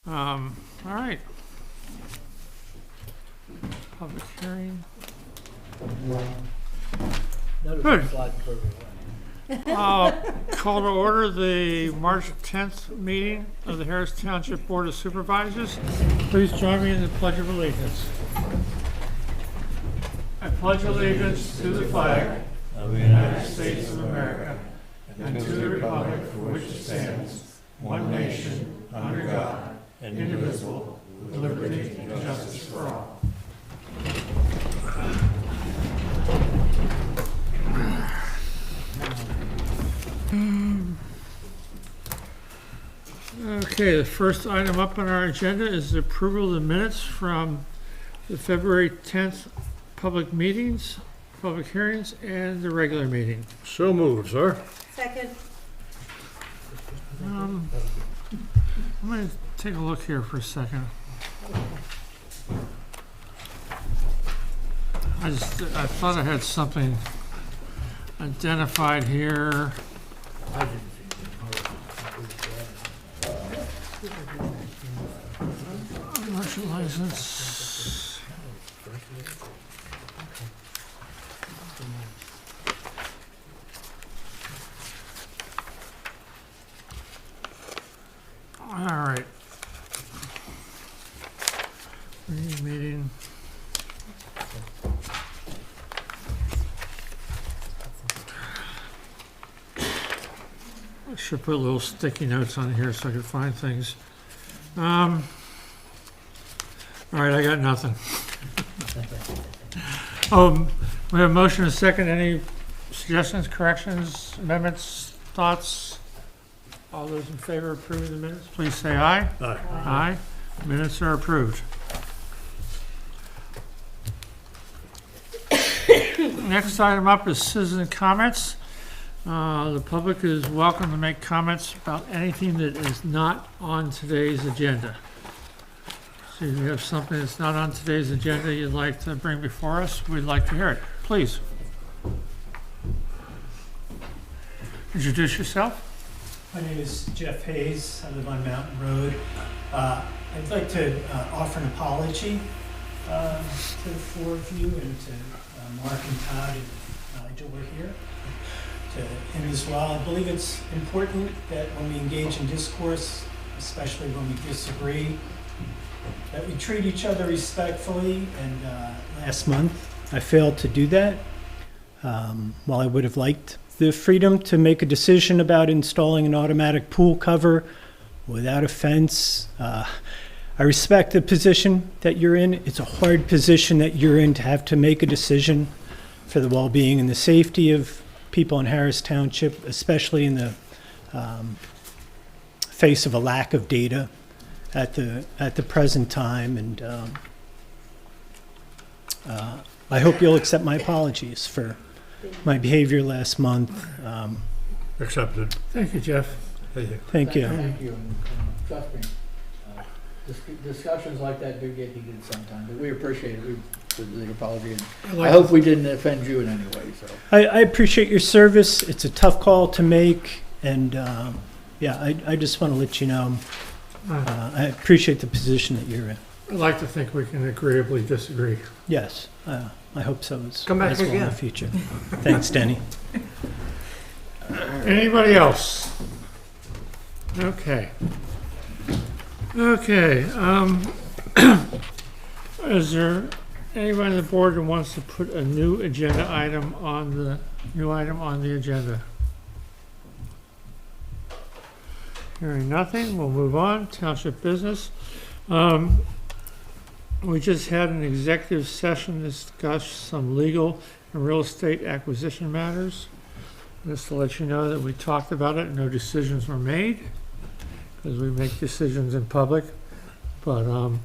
All right. Public hearing. Good. Call to order the March 10th meeting of the Harris Township Board of Supervisors. Please join me in the Pledge of Allegiance. I pledge allegiance to the flag of the United States of America and to the republic for which it stands, one nation, under God, indivisible, with liberty and justice for all. Okay, the first item up on our agenda is the approval of the minutes from the February 10th public meetings, public hearings, and the regular meeting. So moved, sir. Second. I'm going to take a look here for a second. I thought I had something identified here. Commercial license. All right. Meeting. I should put little sticky notes on here so I can find things. All right, I got nothing. We have a motion and a second. Any suggestions, corrections, amendments, thoughts? All those in favor of approving the minutes, please say aye. Aye. Aye. Minutes are approved. Next item up is citizen comments. The public is welcome to make comments about anything that is not on today's agenda. So if you have something that's not on today's agenda you'd like to bring before us, we'd like to hear it. Please. Introduce yourself. My name is Jeff Hayes. I live on Mountain Road. I'd like to offer an apology to the four of you and to Mark and Todd and Nigel were here, to him as well. I believe it's important that when we engage in discourse, especially when we disagree, that we treat each other respectfully. And last month I failed to do that. While I would have liked the freedom to make a decision about installing an automatic pool cover without a fence, I respect the position that you're in. It's a hard position that you're in to have to make a decision for the well-being and the safety of people in Harris Township, especially in the face of a lack of data at the present time. And I hope you'll accept my apologies for my behavior last month. Accepted. Thank you, Jeff. Thank you. Thank you, and trust me, discussions like that do get heated sometimes, but we appreciate it, the apology, and I hope we didn't offend you in any way, so. I appreciate your service. It's a tough call to make, and yeah, I just want to let you know I appreciate the position that you're in. I'd like to think we can agreeably disagree. Yes, I hope so as Come back as well in again. the future. Thanks, Denny. Anybody else? Okay. Okay, is there anybody on the board who wants to put a new item on the agenda? Hearing nothing, we'll move on. Township business. We just had an executive session to discuss some legal and real estate acquisition matters. Just to let you know that we talked about it, no decisions were made, because we make decisions in public. But, you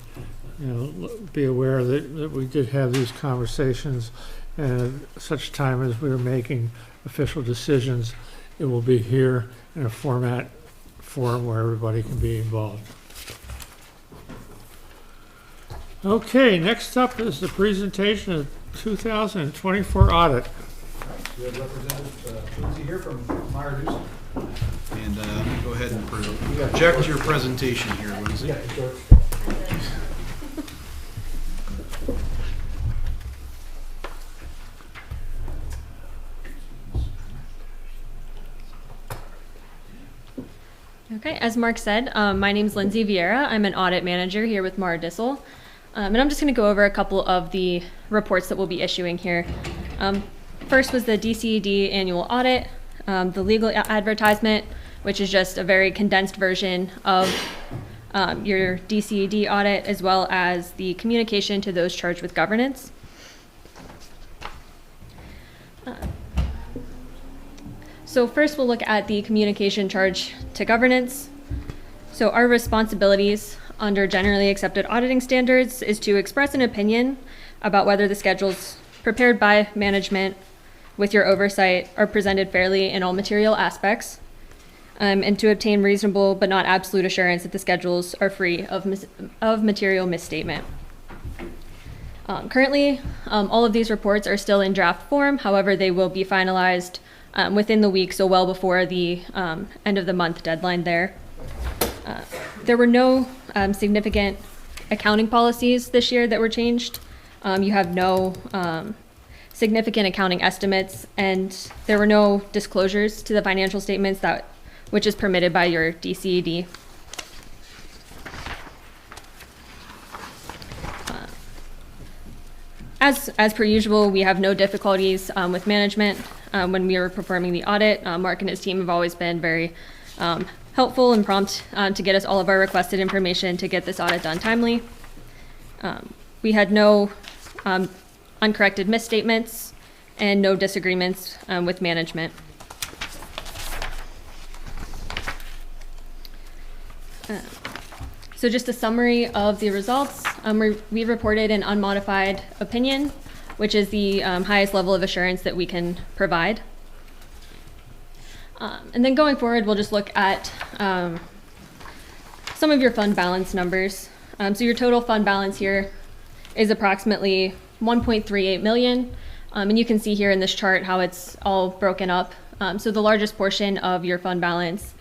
know, be aware that we did have these conversations, and at such time as we were making official decisions, it will be here in a forum where everybody can be involved. Okay, next up is the presentation of 2024 audit. We have Representative Lindsay here from Meyer Newsom. And go ahead and project your presentation here, Lindsay. Okay, as Mark said, my name's Lindsay Vieira. I'm an audit manager here with Mara Dissel. And I'm just going to go over a couple of the reports that we'll be issuing here. First was the DCED annual audit, the legal advertisement, which is just a very condensed version of your DCED audit, as well as the communication to those charged with governance. So first we'll look at the communication charge to governance. So our responsibilities under generally accepted auditing standards is to express an opinion about whether the schedules prepared by management with your oversight are presented fairly in all material aspects, and to obtain reasonable but not absolute assurance that the schedules are free of material misstatement. Currently, all of these reports are still in draft form. However, they will be finalized within the week, so well before the end of the month deadline there. There were no significant accounting policies this year that were changed. You have no significant accounting estimates, and there were no disclosures to the financial statements which is permitted by your DCED. As per usual, we have no difficulties with management when we are performing the audit. Mark and his team have always been very helpful and prompt to get us all of our requested information to get this audit done timely. We had no uncorrected misstatements and no disagreements with management. So just a summary of the results. We reported an unmodified opinion, which is the highest level of assurance that we can provide. And then going forward, we'll just look at some of your fund balance numbers. So your total fund balance here is approximately 1.38 million. And you can see here in this chart how it's all broken up. So the largest portion of your fund balance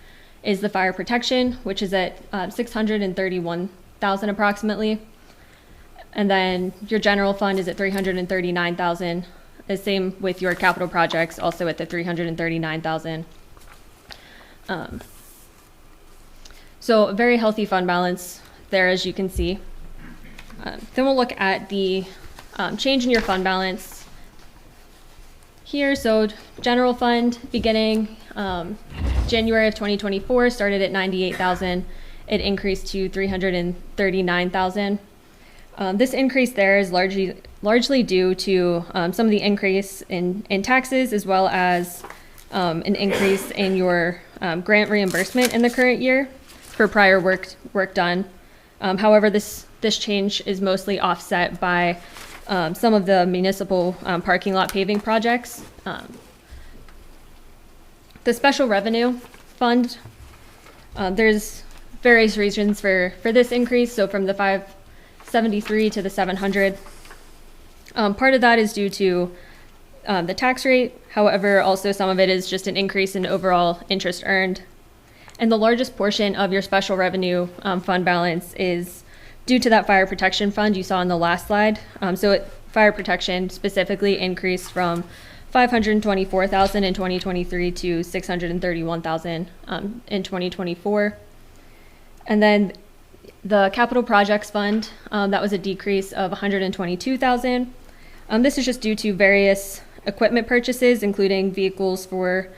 is the fire protection, which is at 631,000 approximately. And then your general fund is at 339,000. The same with your capital projects, also at the 339,000. So a very healthy fund balance there, as you can see. Then we'll look at the change in your fund balance here. So general fund beginning January of 2024 started at 98,000. It increased to 339,000. This increase there is largely due to some of the increase in taxes, as well as an increase in your grant reimbursement in the current year for prior work done. However, this change is mostly offset by some of the municipal parking lot paving projects. The special revenue fund, there's various reasons for this increase. So from the 573 to the 700, part of that is due to the tax rate. However, also some of it is just an increase in overall interest earned. And the largest portion of your special revenue fund balance is due to that fire protection fund you saw on the last slide. Fire protection specifically increased from 524,000 in 2023 to 631,000 in 2024. And then the capital projects fund, that was a decrease of 122,000. This is just due to various equipment purchases, including vehicles for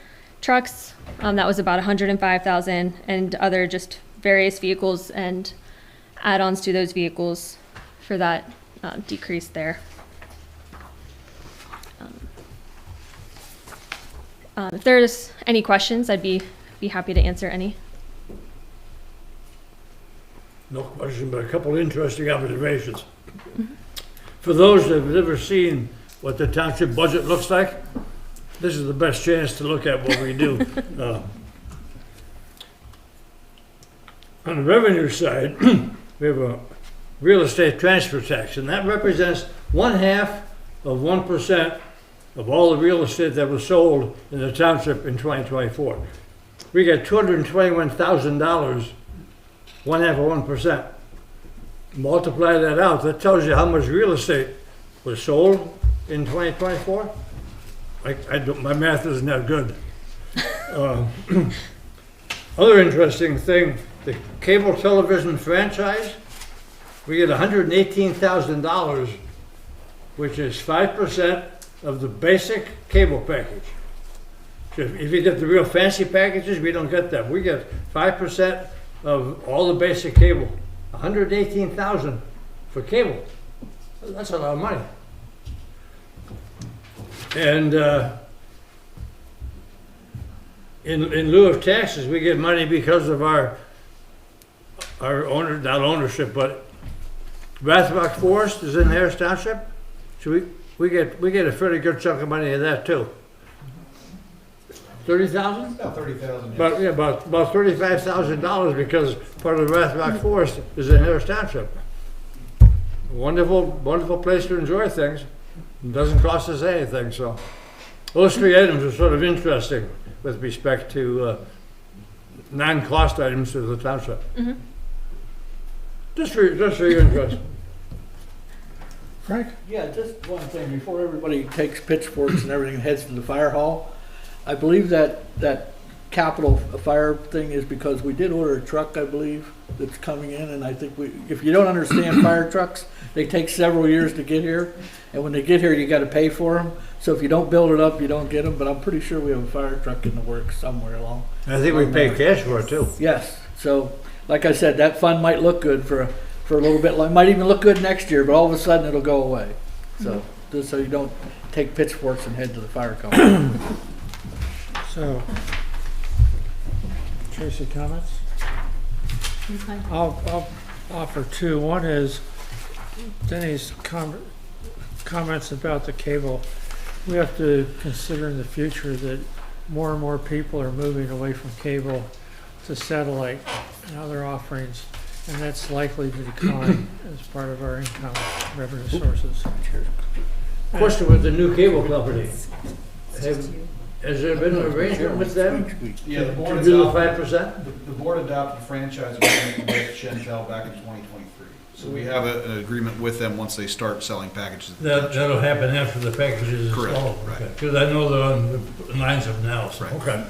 trucks. That was about 105,000, and other just various vehicles and add-ons to those vehicles for that decrease there. If there's any questions, I'd be happy to answer any. No question, but a couple of interesting observations. For those that have never seen what the township budget looks like, this is the best chance to look at what we do. On the revenue side, we have a real estate transfer tax, and that represents 0.5% of all the real estate that was sold in the township in 2024. we get $221,000, 0.5%. Multiply that out, that tells you how much real estate was sold in 2024. My math isn't that good. Other interesting thing, the cable television franchise, we get $118,000, which is 5% of the basic cable package. So if you get the real fancy packages, we don't get that. We get 5% of all the basic cable. 118,000 for cable. That's a lot of money. And in lieu of taxes, we get money because of our not ownership, but Rathrock Forest is in Harris Township, so we get a fairly good chunk of money of that too. 30,000? About 30,000. About $35,000 because part of the Rathrock Forest is in Harris Township. Wonderful place to enjoy things. It doesn't cost us anything, so those three items are sort of interesting with respect to non-cost items to the township. Mm-hmm. Just for your interest. Frank? Yeah, just one thing, before everybody takes pitchforks and everything and heads to the fire hall, I believe that capital fire thing is because we did order a truck, I believe, that's coming in, and I think if you don't understand fire trucks, they take several years to get here, and when they get here, you gotta pay for them, so if you don't build it up, you don't get them, but I'm pretty sure we have a fire truck in the works somewhere along. I think we pay cash for it too. Yes, so, like I said, that fund might look good for a little bit, might even look good next year, but all of a sudden it'll go away. So, just so you don't take pitchforks and head to the fire company. So, Tracy, comments? Okay. I'll offer two. One is Denny's comments about the cable. We have to consider in the future that more and more people are moving away from cable to satellite and other offerings, and that's likely to decline as part of our income revenue sources. Question with the new cable company. Has there been an arrangement with them Yeah, the board to do the adopted, 5%? the board adopted a franchise agreement with Shentel back in 2023. So we have an agreement with them once they start selling packages. That'll happen after the package is Correct, installed. right. Because I know they're on the lines of now, so. Right. Okay.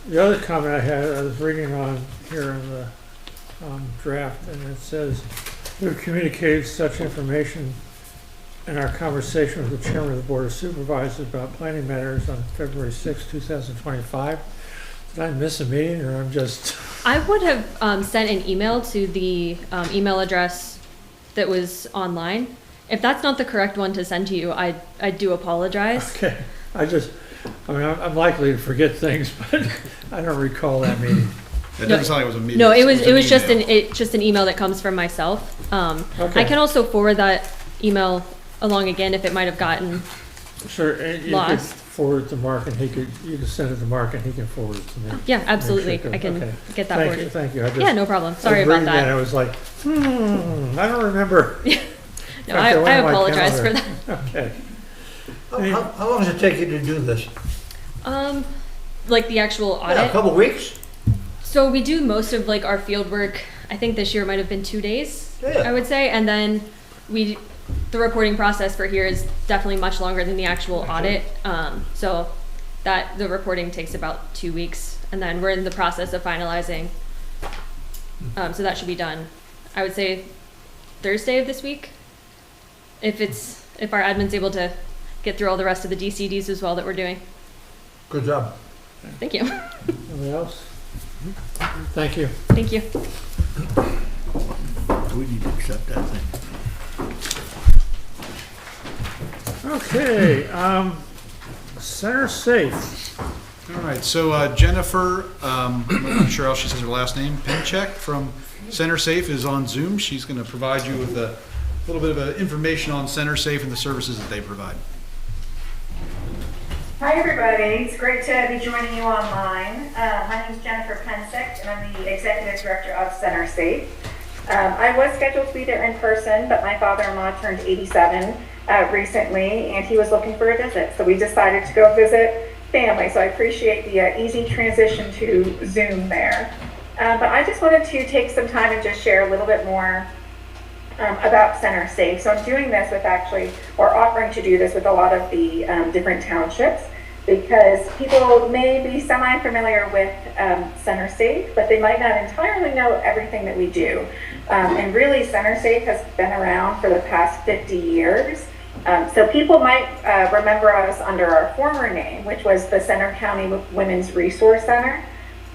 The other comment I had, I was reading on here in the draft, and it says, we've communicated such information in our conversation with the chairman of the Board of Supervisors about planning matters on February 6, 2025. Did I miss a meeting, or I'm just... I would have sent an email to the email address that was online. If that's not the correct one to send to you, I do apologize. Okay, I'm likely to forget things, but I don't recall that meeting. It doesn't sound like it was a meeting. No, it was an just an email that comes from myself. Okay. I can also forward that email along again if it might have gotten Sure, and you could lost. forward it to Mark, and you can send it to Mark, and he can forward it to me. Yeah, absolutely. Make sure it I can goes. Okay. get that Thank for you, you. thank you. Yeah, no problem. Sorry I was about reading that. I was like, I don't remember. No, I apologize for that. Okay. How long does it take you to do this? Like the actual Yeah, a audit. couple weeks? So we do most of like our field work. I think this year might have been 2 days, Yeah. I would say. And then the reporting process for here is definitely much longer than the actual audit. So the reporting takes about 2 weeks, and then we're in the process of finalizing. So that should be done, I would say, Thursday of this week. If our admin's able to get through all the rest of the DCDs as well that we're doing. Good job. Thank you. Anybody else? Thank you. Thank you. We need to accept that thing. Okay, Center Safe. All right, so Jennifer, I'm not sure how she says her last name, Pinchek from Center Safe is on Zoom. She's going to provide you with a little bit of information on Center Safe and the services that they provide. Hi everybody, it's great to be joining you online. My name is Jennifer Pensick and I'm the Executive Director of Center Safe. I was scheduled to be there in person, but my father-in-law turned 87 recently and he was looking for a visit. So we decided to go visit family, so I appreciate the easy transition to Zoom there. But I just wanted to take some time and just share a little bit more about Center Safe. So I'm doing this with offering to do this with a lot of the different townships, because people may be semi-familiar with Center Safe, but they might not entirely know everything that we do. And really, Center Safe has been around for the past 50 years. So people might remember us under our former name, which was the Center County Women's Resource Center.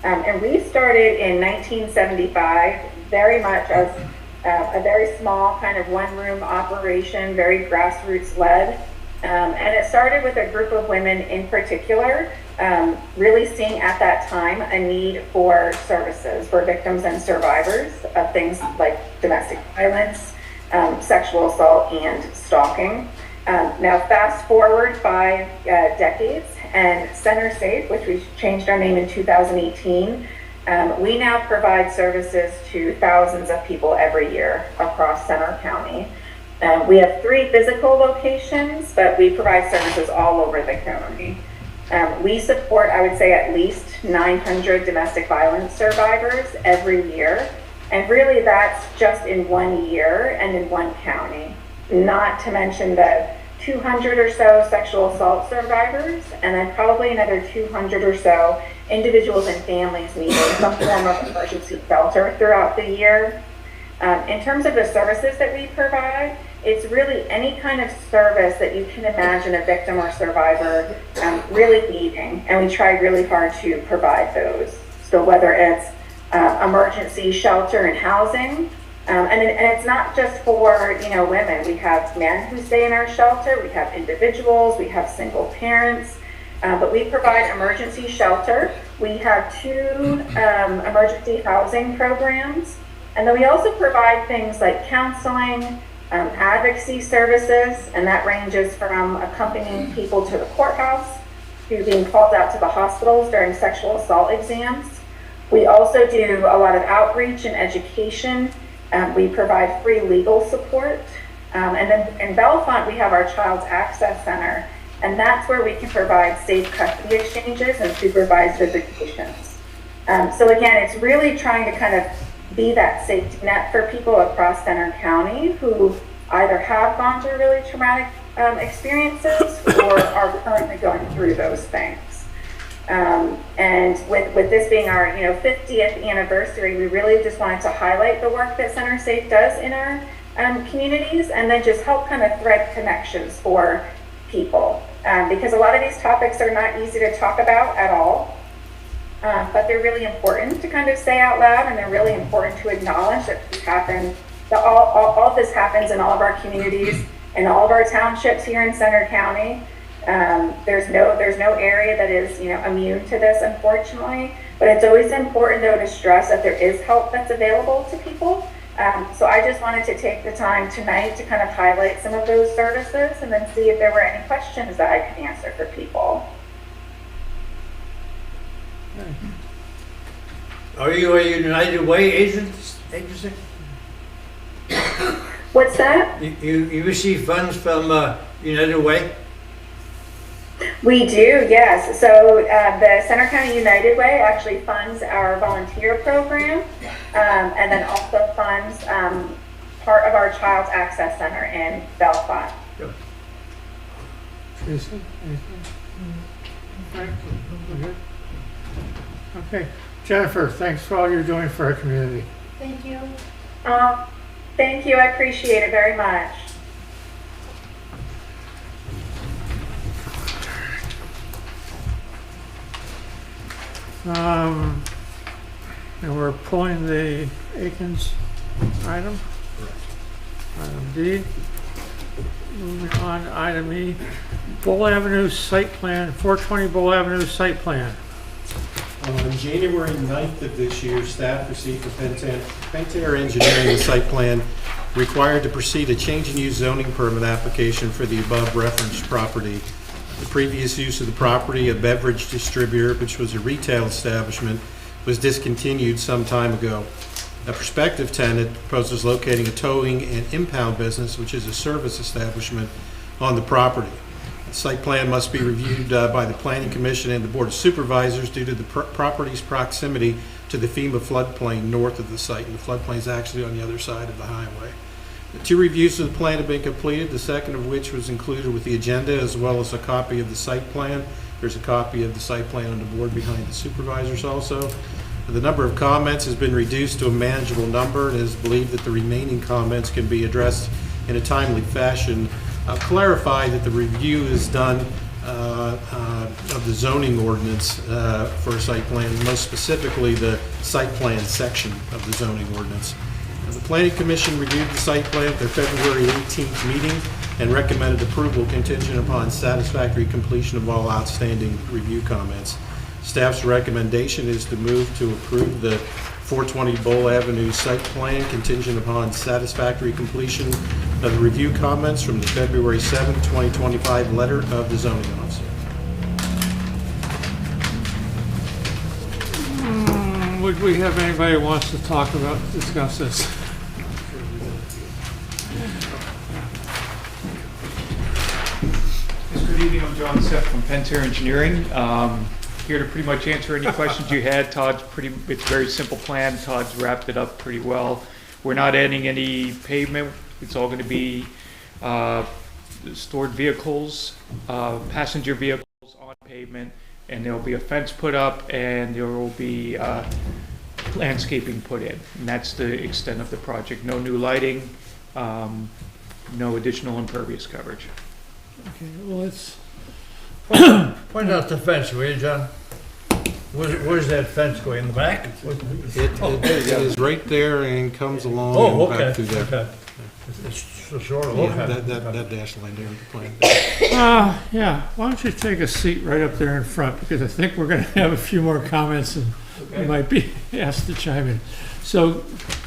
And we started in 1975, very much as a very small kind of one-room operation, very grassroots led. And it started with a group of women in particular, really seeing at that time a need for services for victims and survivors of things like domestic violence, sexual assault, and stalking. Now fast forward 5 decades, and Center Safe, which we changed our name in 2018, we now provide services to thousands of people every year across Center County. We have 3 physical locations, but we provide services all over the county. We support, I would say, at least 900 domestic violence survivors every year. And really that's just in 1 year and in 1 county, not to mention the 200 or so sexual assault survivors, and then probably another 200 or so individuals and families needing some form of emergency shelter throughout the year. In terms of the services that we provide, it's really any kind of service that you can imagine a victim or survivor really needing, and we try really hard to provide those. So whether it's emergency shelter and housing, and it's not just for women. We have men who stay in our shelter, we have individuals, we have single parents, but we provide emergency shelter. We have 2 emergency housing programs, and then we also provide things like counseling, advocacy services, and that ranges from accompanying people to the courthouse to being called out to the hospitals during sexual assault exams. We also do a lot of outreach and education. We provide free legal support. And then in Bellefonte, we have our Child's Access Center, and that's where we can provide safe custody exchanges and supervised visitations. So again, it's really trying to kind of be that safety net for people across Center County who either have gone through really traumatic experiences or are currently going through those things. And with this being our 50th anniversary, we really just wanted to highlight the work that Center Safe does in our communities, and then just help kind of thread connections for people, because a lot of these topics are not easy to talk about at all. But they're really important to kind of say out loud, and they're really important to acknowledge that this happens, that all of this happens in all of our communities, in all of our townships here in Center County. There's no area that is immune to this, unfortunately. But it's always important, though, to stress that there is help that's available to people. So I just wanted to take the time tonight to kind of highlight some of those services, and then see if there were any questions that I could answer for people. Are you a United Way agency? What's that? You receive funds from United Way? We do, yes. So the Center County United Way actually funds our volunteer program, and then also funds part of our Child's Access Center in Bellefonte. Jason, anything? Frank? We're good? Okay. Jennifer, thanks for all you're doing for our community. Thank you. Thank you. I appreciate it very much. And we're pulling the Aikens item. Item D. Moving on to item E. Bull Avenue site plan, 420 Bull Avenue site plan. On January 9th of this year, staff received from Pentair Engineering the site plan required to proceed a change in use zoning permit application for the above referenced property. The previous use of the property, a beverage distributor, which was a retail establishment, was discontinued some time ago. A prospective tenant proposes locating a towing and impound business, which is a service establishment, on the property. The site plan must be reviewed by the Planning Commission and the Board of Supervisors due to the property's proximity to the FEMA floodplain north of the site, and the floodplain is actually on the other side of the highway. The 2 reviews of the plan have been completed, the second of which was included with the agenda, as well as a copy of the site plan. There's a copy of the site plan on the board behind the supervisors also. The number of comments has been reduced to a manageable number, and it is believed that the remaining comments can be addressed in a timely fashion. I'll clarify that the review is done of the zoning ordinance for a site plan, most specifically the site plan section of the zoning ordinance. The Planning Commission reviewed the site plan at their February 18th meeting and recommended approval contingent upon satisfactory completion of all outstanding review comments. Staff's recommendation is to move to approve the 420 Bull Avenue site plan contingent upon satisfactory completion of the review comments from the February 7, 2025 letter of the zoning officer. Would we have anybody who wants to discuss this? Good evening, I'm John Seth from Pentair Engineering. Here to pretty much answer any questions you had. It's a very simple plan. Todd's wrapped it up pretty well. We're not adding any pavement. It's all going to be stored vehicles, passenger vehicles on pavement, and there'll be a fence put up and there will be landscaping put in. And that's the extent of the project. No new lighting, no additional impervious coverage. Okay, well, it's, Point out the fence, will you, John? Where's that fence going, in the back? It is right there and comes along Oh, and okay. back through there. Okay. It's so short, Yeah, okay. that dash line there with the plan. yeah, why don't you take a seat right up there in front, because I think we're gonna have a few more comments and we might be asked to chime in. So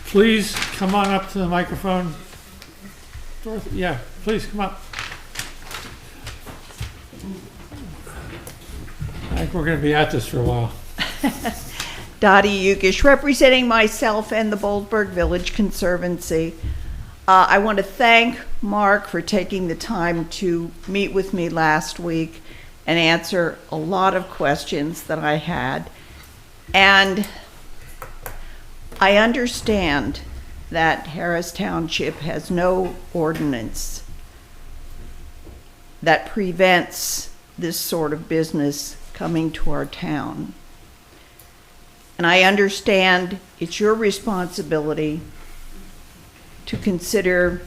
please come on up to the microphone. Dorothy, yeah, please come up. I think we're gonna be at this for a while. Dottie Yukish, representing myself and the Boldburg Village Conservancy. I want to thank Mark for taking the time to meet with me last week and answer a lot of questions that I had. And I understand that Harris Township has no ordinance that prevents this sort of business coming to our town. And I understand it's your responsibility to consider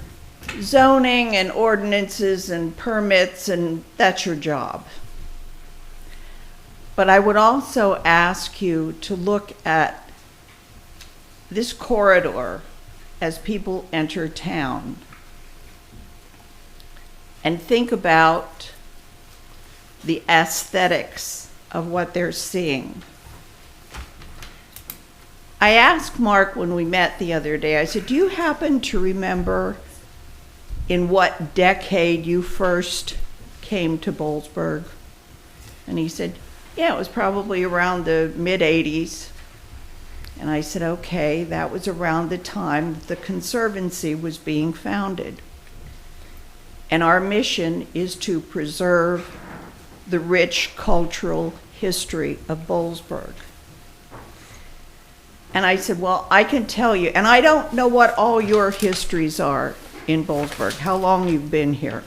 zoning and ordinances and permits, and that's your job. But I would also ask you to look at this corridor as people enter town and think about the aesthetics of what they're seeing. I asked Mark when we met the other day, I said, do you happen to remember in what decade you first came to Boalsburg? And he said, yeah, it was probably around the mid-'80s. And I said, okay, that was around the time the Conservancy was being founded. And our mission is to preserve the rich cultural history of Boalsburg. And I said, well, I can tell you, and I don't know what all your histories are in Boalsburg, how long you've been here.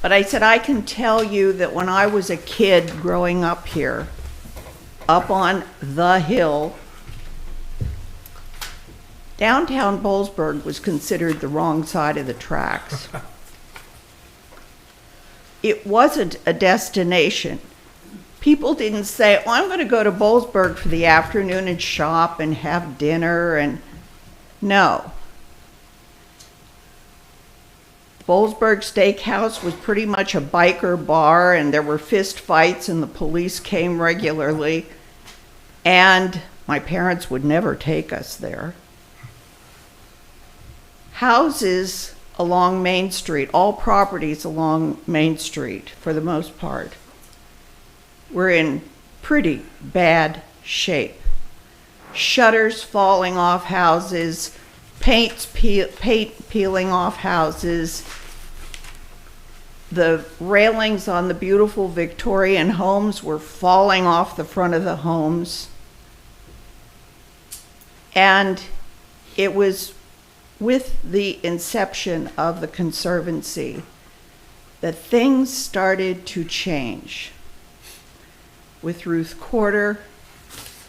But I said, I can tell you that when I was a kid growing up here, up on the hill, downtown Boalsburg was considered the wrong side of the tracks. It wasn't a destination. People didn't say, oh, I'm going to go to Boalsburg for the afternoon and shop and have dinner, and no. Boalsburg Steakhouse was pretty much a biker bar, and there were fist fights and the police came regularly, and my parents would never take us there. Houses along Main Street, all properties along Main Street for the most part, were in pretty bad shape. Shutters falling off houses, paint peeling off houses. the railings on the beautiful Victorian homes were falling off the front of the homes. And it was with the inception of the Conservancy that things started to change. With Ruth Corder,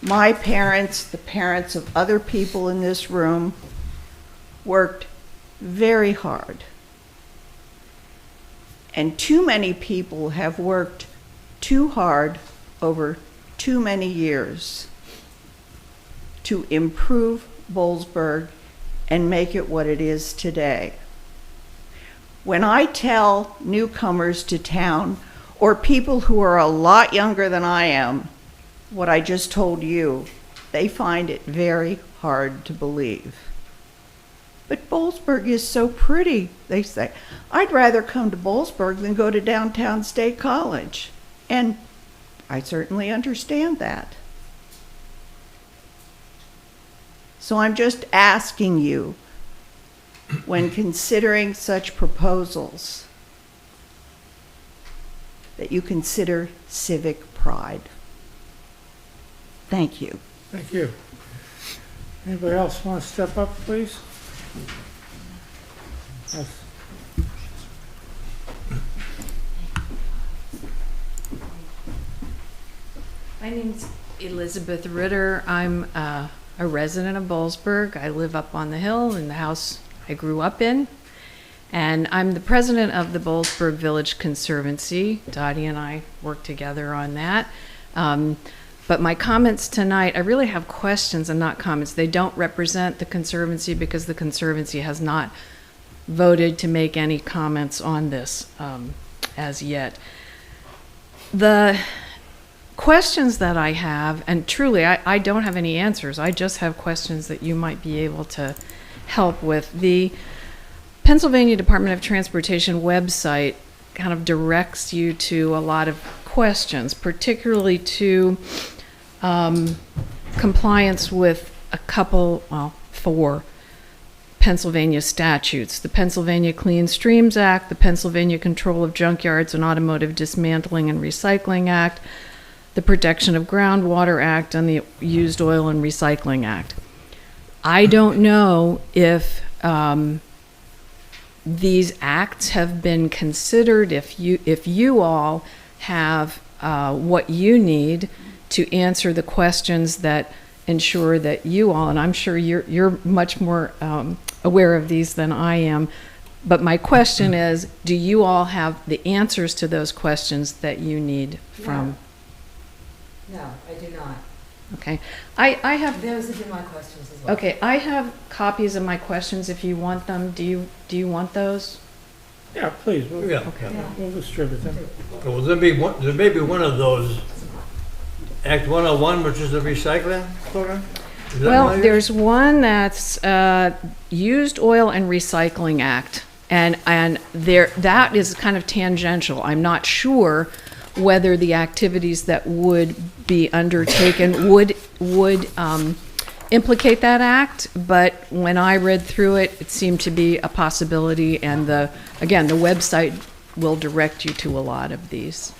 my parents, the parents of other people in this room, worked very hard. And too many people have worked too hard over too many years to improve Boalsburg and make it what it is today. When I tell newcomers to town, or people who are a lot younger than I am, what I just told you, they find it very hard to believe. But Boalsburg is so pretty, they say. I'd rather come to Boalsburg than go to downtown State College. And I certainly understand that. So I'm just asking you, when considering such proposals, that you consider civic pride. Thank you. Thank you. Anybody else want to step up, please? Yes. My name's Elizabeth Ritter. I'm a resident of Boalsburg. I live up on the hill in the house I grew up in. And I'm the president of the Boalsburg Village Conservancy. Dottie and I work together on that. But my comments tonight, I really have questions and not comments. They don't represent the Conservancy because the Conservancy has not voted to make any comments on this as yet. The questions that I have, and truly I don't have any answers, I just have questions that you might be able to help with. The Pennsylvania Department of Transportation website kind of directs you to a lot of questions, particularly to compliance with a couple, well, 4 Pennsylvania statutes: the Pennsylvania Clean Streams Act, the Pennsylvania Control of Junkyards and Automotive Dismantling and Recycling Act, the Protection of Groundwater Act, and the Used Oil and Recycling Act. I don't know if these acts have been considered, if you all have what you need to answer the questions that ensure that you all, and I'm sure you're much more aware of these than I am, but my question is, do you all have the answers to those questions that you need from? No, I do not. Okay. I have, Those have been my questions as well. okay, I have copies of my questions if you want them. Do you want those? Yeah, please. Yeah. We'll distribute them. Well, there may be one of those, Act 101, which is the recycling program? Is that Well, one of there's one that's Used Oil and Recycling Act, and that is kind of tangential. I'm not sure whether the activities that would be undertaken would implicate that act, but when I read through it, it seemed to be a possibility, and the website will direct you to a lot of these.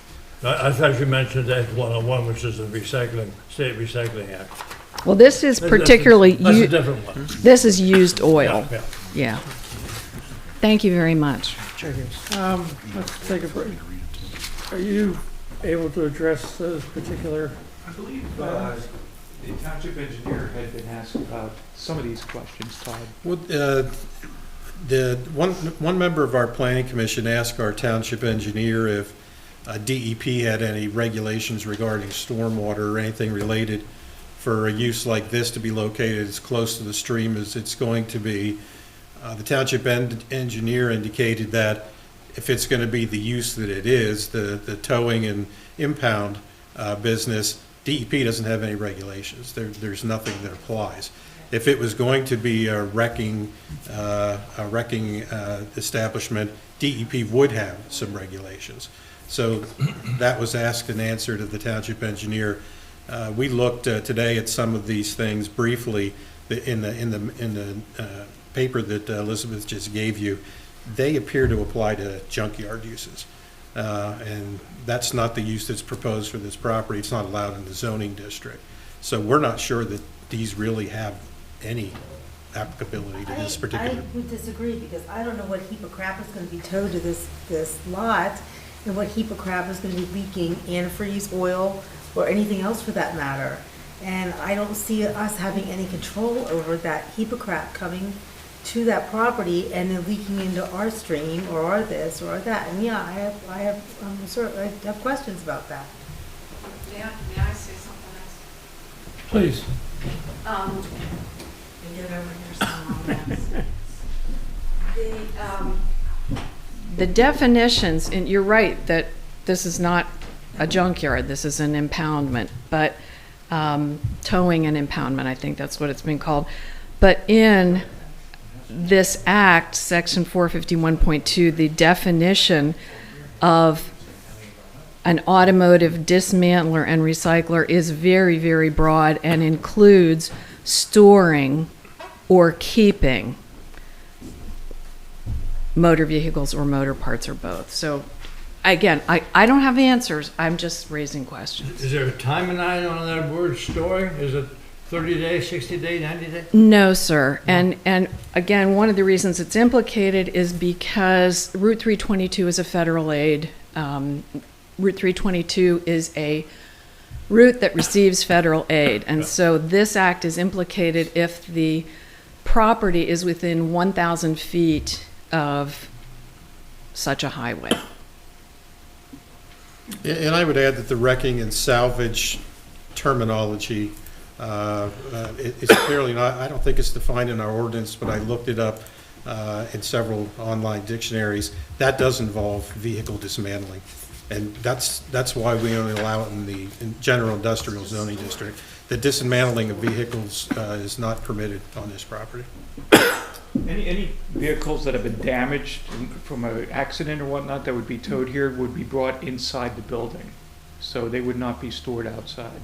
I thought you mentioned Act 101, which is the State Recycling Act. Well, this is particularly That's a different one. this is used oil. Yeah. Yeah. Thank you very much. Let's take a break. Are you able to address those particular? I believe the township engineer had been asked about some of these questions, Todd. Well, the one member of our planning commission asked our township engineer if DEP had any regulations regarding stormwater or anything related for a use like this to be located as close to the stream as it's going to be. The township engineer indicated that if it's going to be the use that it is, the towing and impound business, DEP doesn't have any regulations. There's nothing that applies. If it was going to be a wrecking establishment, DEP would have some regulations. So that was asked and answered of the township engineer. We looked today at some of these things briefly in the paper that Elizabeth just gave you. they appear to apply to junkyard uses. And that's not the use that's proposed for this property. It's not allowed in the zoning district. So we're not sure that these really have any applicability to this particular. I would disagree, because I don't know what heap of crap is gonna be towed to this lot, and what heap of crap is gonna be leaking antifreeze, oil, or anything else for that matter. And I don't see us having any control over that heap of crap coming to that property and then leaking into our stream, or our this, or our that. And yeah, I have questions about that. May I say something else? Please. And get over here some. The definitions, and you're right that this is not a junkyard, this is an impoundment, but towing and impoundment, I think that's what it's been called. But in this act, section 451.2, the definition of an automotive dismantler and recycler is very, very broad and includes storing or keeping motor vehicles or motor parts or both. So again, I don't have the answers. I'm just raising questions. Is there a timeline on that word storing? Is it 30 days, 60 days, 90 days? No, sir. And again, one of the reasons it's implicated is because Route 322 is a federal aid. Route 322 is a route that receives federal aid. And so this act is implicated if the property is within 1,000 feet of such a highway. And I would add that the wrecking and salvage terminology it's clearly not, I don't think it's defined in our ordinance, but I looked it up in several online dictionaries. That does involve vehicle dismantling. And that's why we only allow it in the general industrial zoning district. The dismantling of vehicles is not permitted on this property. Any vehicles that have been damaged from an accident or whatnot that would be towed here would be brought inside the building. So they would not be stored outside.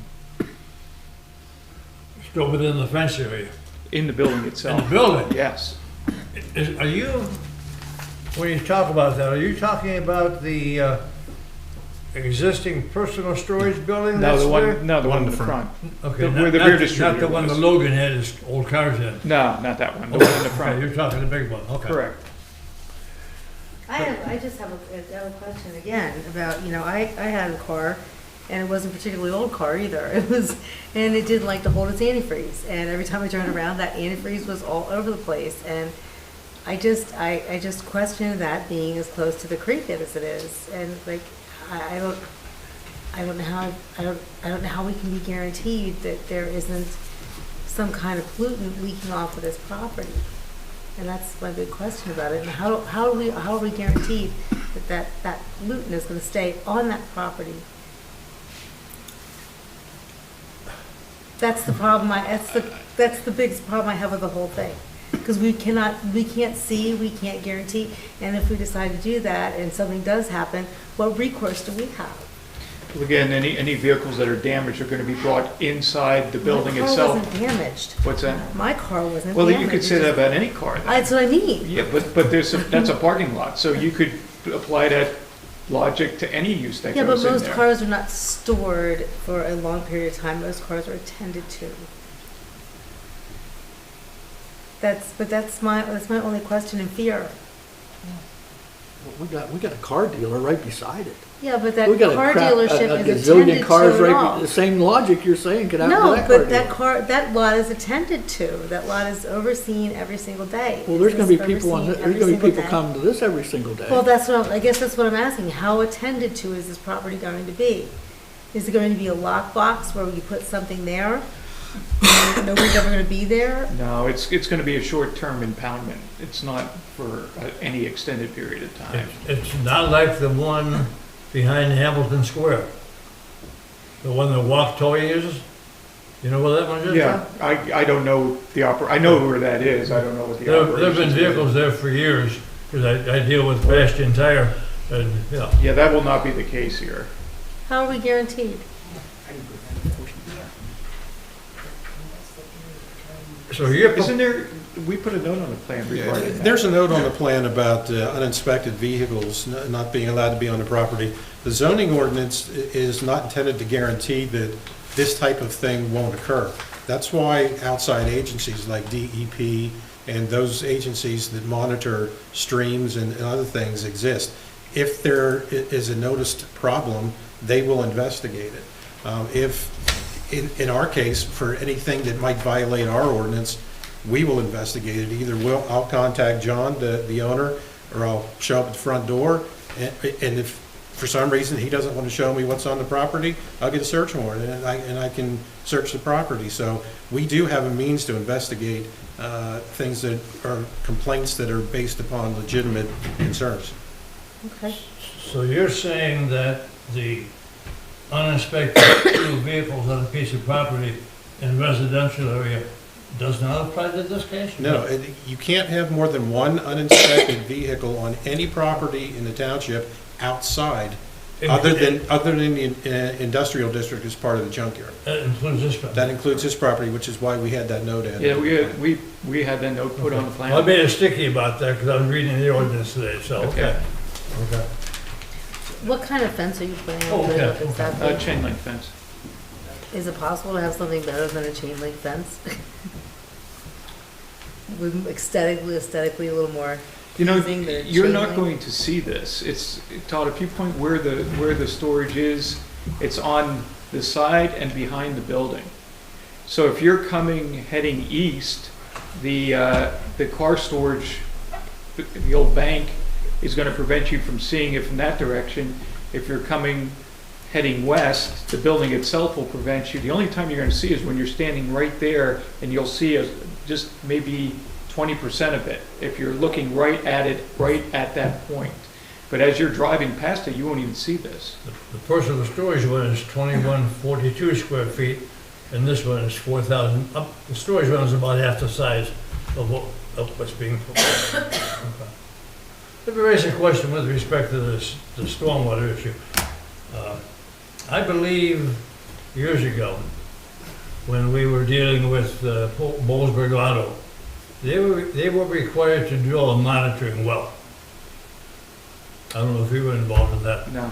Still within the fence area? In the building itself. In the building? Yes. Are you, when you talk about that, are you talking about the existing personal storage building No, that's the there? one, no, the one in the front. Okay, where the beer not distributor the one was. the Logan had his old cars in? No, not that one. The one in the Okay, front. you're talking the big one, okay. Correct. I just have a question again about, I had a car, and it wasn't a particularly old car either. And it didn't like to hold its antifreeze. And every time I turned around, that antifreeze was all over the place. And I just question that being as close to the creek as it is. And like, I don't know how we can be guaranteed that there isn't some kind of pollutant leaking off of this property. And that's my big question about it. And how are we guaranteed that pollutant is going to stay on that property? That's the problem. That's the biggest problem I have with the whole thing, because we can't see, we can't guarantee, and if we decide to do that and something does happen, what recourse do we have? Well, again, any vehicles that are damaged are going to be brought inside the building My car itself. wasn't damaged. What's that? My car wasn't Well, damaged. you could say that about any car. Then. That's what I mean. Yeah, but that's a parking lot, so you could apply that logic to any use that Yeah, but goes in most there. cars are not stored for a long period of time. Most cars are attended to. That's my only question and fear. We got a car dealer right beside it. Yeah, but that We got car a dealership a is gazillion attended cars to at right. all. The same logic you're saying could happen to No, that car but dealer. that lot is attended to. That lot is overseen every single day. Well, there's going to be It's people overseen there's every going to be single people day. coming to this every single day. Well, I guess that's what I'm asking. How attended to is this property going to be? Is it going to be a lockbox where you put something there? And nobody's ever going to be there? No, it's going to be a short-term impoundment. It's not for any extended period of time. It's not like the one behind Hamilton Square. The one that Wauktoa uses? You know where that one is? Yeah, I don't know I know where that is. I don't know what the There operation have been vehicles there for years, because I deal with Bastion Tire, and, yeah. Yeah, that will not be the case here. How are we guaranteed? So you're, Isn't there, we put a note on the plan regarding that. There's a note on the plan about uninspected vehicles not being allowed to be on the property. The zoning ordinance is not intended to guarantee that this type of thing won't occur. That's why outside agencies like DEP and those agencies that monitor streams and other things exist. If there is a noticed problem, they will investigate it. If, in our case, for anything that might violate our ordinance, we will investigate it. Either I'll contact John, the owner, or I'll show up at the front door, and if for some reason he doesn't want to show me what's on the property, I'll get a search warrant, and I can search the property. So we do have a means to investigate things that are complaints that are based upon legitimate concerns. Okay. So you're saying that the uninspected vehicles on a piece of property in a residential area does not apply to this case? No, you can't have more than one uninspected vehicle on any property in the township outside, other than the industrial district as part of the junkyard. That includes this property? That includes his property, which is why we had that note added. Yeah, we had that note put on the plan. I made it sticky about that because I was reading the ordinance today, so, okay. Okay. What kind of fence are you putting Oh, up okay, there? Is that big? Chain link fence. Is it possible to have something better than a chain link fence? With aesthetically a little more You know, pleasing than you're chain not link? going to see this. It's, Todd, if you point where the storage is, it's on the side and behind the building. So if you're heading east, the car storage, the old bank, is going to prevent you from seeing it from that direction. If you're heading west, the building itself will prevent you. The only time you're going to see is when you're standing right there, and you'll see just maybe 20% of it if you're looking right at it, right at that point. But as you're driving past it, you won't even see this. The personal storage one is 2142 square feet, and this one is 4,000. The storage one is about half the size of what's being proposed. Okay. Let me raise a question with respect to the stormwater issue. I believe years ago, when we were dealing with Bollesburg Auto, they were required to drill a monitoring well. I don't know if you were involved in that. No.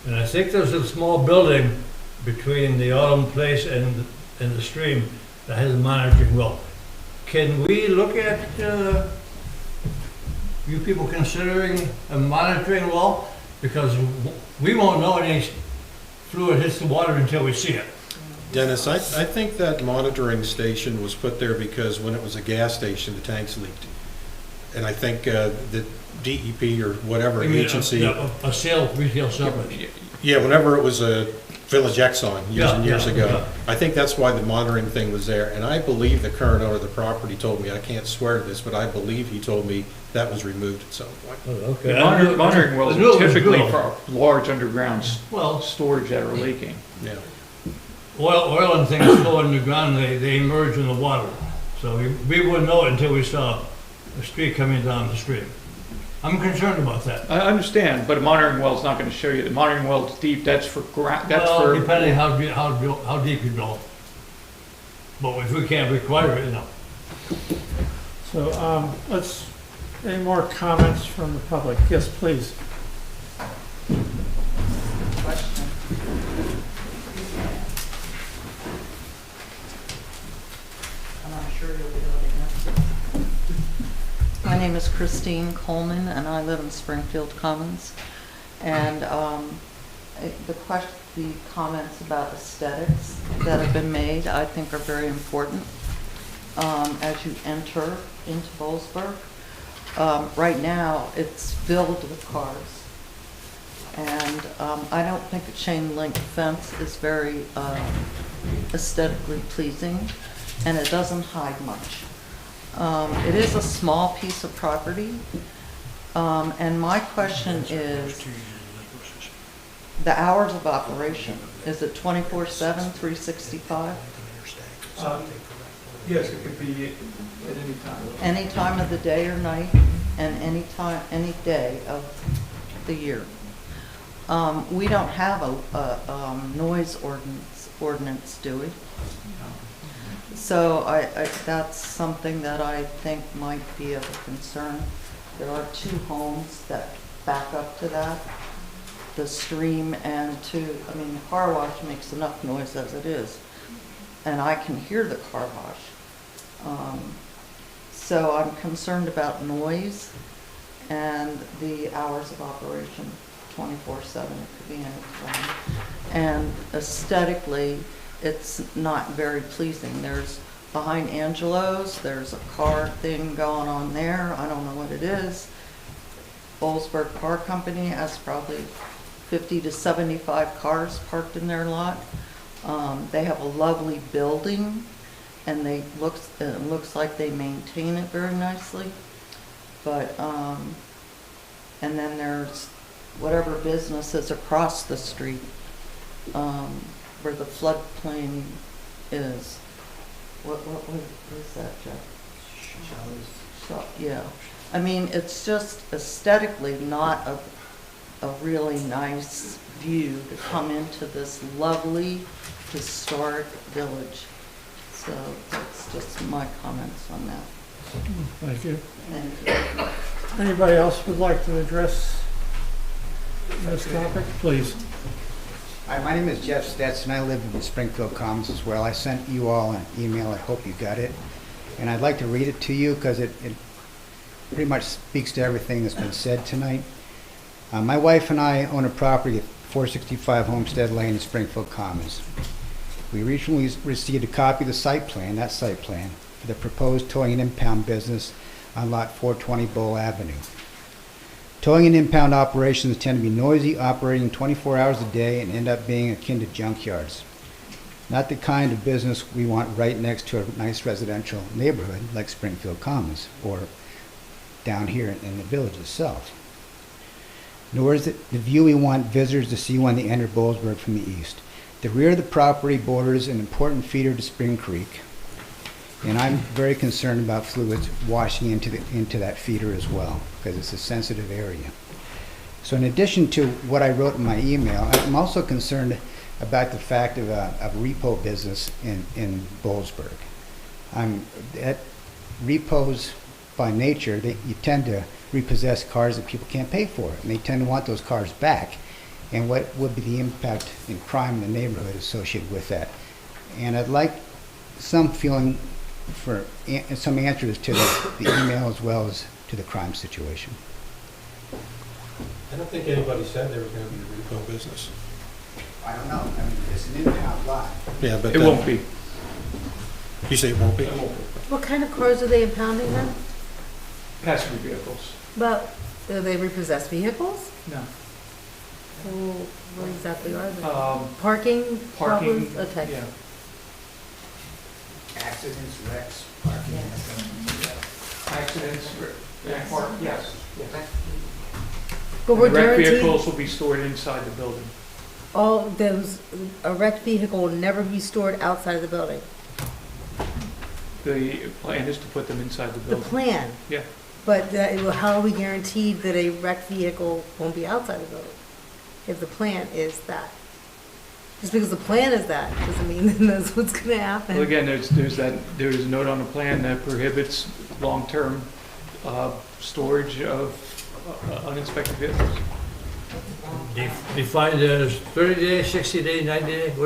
And I think there's a small building between the Autumn Place and the stream that has a monitoring well. Can we look at you people considering a monitoring well? Because we won't know any fluid hits the water until we see it. Dennis, I think that monitoring station was put there because when it was a gas station, the tanks leaked. And I think that DEP or whatever agency. A retail supplement. Yeah, whenever it was a Village Exxon years and years ago. Yeah. I think that's why the monitoring thing was there. And I believe the current owner of the property told me, I can't swear to this, but I believe he told me that was removed at some point. Oh, okay. Monitoring wells are typically for large underground storage that are leaking. Yeah. Oil and things flow underground, they emerge in the water. So we wouldn't know it until we saw a street coming down the stream. I'm concerned about that. I understand, but a monitoring well is not going to show you. The monitoring well is deep. That's for Depending how deep you go. But if we can't require it, no. So, any more comments from the public? Yes, please. My name is Christine Coleman, and I live in Springfield Commons. And the comments about aesthetics that have been made, I think, are very important as you enter into Bollesburg. Right now, it's filled with cars, and I don't think a chain link fence is very aesthetically pleasing, and it doesn't hide much. It is a small piece of property, and my question is, the hours of operation, is it 24/7, 365? Yes, it could be at any time. Any time of the day or night, and any day of the year. We don't have a noise ordinance ordinance, do we? So that's something that I think might be of a concern. There are 2 homes that back up to that, the stream and the car wash makes enough noise as it is. And I can hear the car wash. So I'm concerned about noise and the hours of operation, 24/7, it could be any time. And aesthetically, it's not very pleasing. There's, behind Angelo's, there's a car thing going on there, I don't know what it is. Bollesburg Car Company has probably 50 to 75 cars parked in their lot. They have a lovely building, and it looks like they maintain it very nicely. But, and then there's whatever business is across the street, where the floodplain is. What is that, Jeff? Yeah. I mean, it's just aesthetically not a really nice view to come into this lovely historic village. So that's just my comments on that. Thank you. Thank you. Anybody else would like to address this topic? Please. Hi, my name is Jeff Stetson. I live in Springfield Commons as well. I sent you all an email. I hope you got it. And I'd like to read it to you because it pretty much speaks to everything that's been said tonight. My wife and I own a property at 465 Homestead Lane in Springfield Commons. We recently received a copy of the site plan, for the proposed towing and impound business on lot 420 Bull Avenue. Towing and impound operations tend to be noisy, operating 24 hours a day, and end up being akin to junkyards. Not the kind of business we want right next to a nice residential neighborhood like Springfield Commons or down here in the village itself. Nor is it the view we want visitors to see when they enter Bollesburg from the east. The rear of the property borders an important feeder to Spring Creek, and I'm very concerned about fluids washing into that feeder as well, because it's a sensitive area. So in addition to what I wrote in my email, I'm also concerned about the fact of a repo business in Bollesburg. At repos, by nature, you tend to repossess cars that people can't pay for, and they tend to want those cars back. And what would be the impact in crime in the neighborhood associated with that? And I'd like some feeling for some answers to the email as well as to the crime situation. I don't think anybody said there was going to be a repo business. I don't know. I mean, it's an impound lot. Yeah, but It won't be. You say it won't be? What kind of cars are they impounding then? Passenger vehicles. But do they repossess vehicles? No. Well, what exactly are they? Parking, Parking problems? Okay. yeah. Accidents, wrecks, parking. Accidents, yes. But we're And wrecked guaranteed vehicles will be stored inside the building. all those, a wrecked vehicle will never be stored outside of the building. The plan is to put them inside the The building. plan, Yeah. but how are we guaranteed that a wrecked vehicle won't be outside the building? If the plan is that. Just because the plan is that, doesn't mean that that's what's gonna happen. Well, again, there's a note on the plan that prohibits long-term storage of uninspected vehicles. Defined as 30 days, 60 days, 90 days?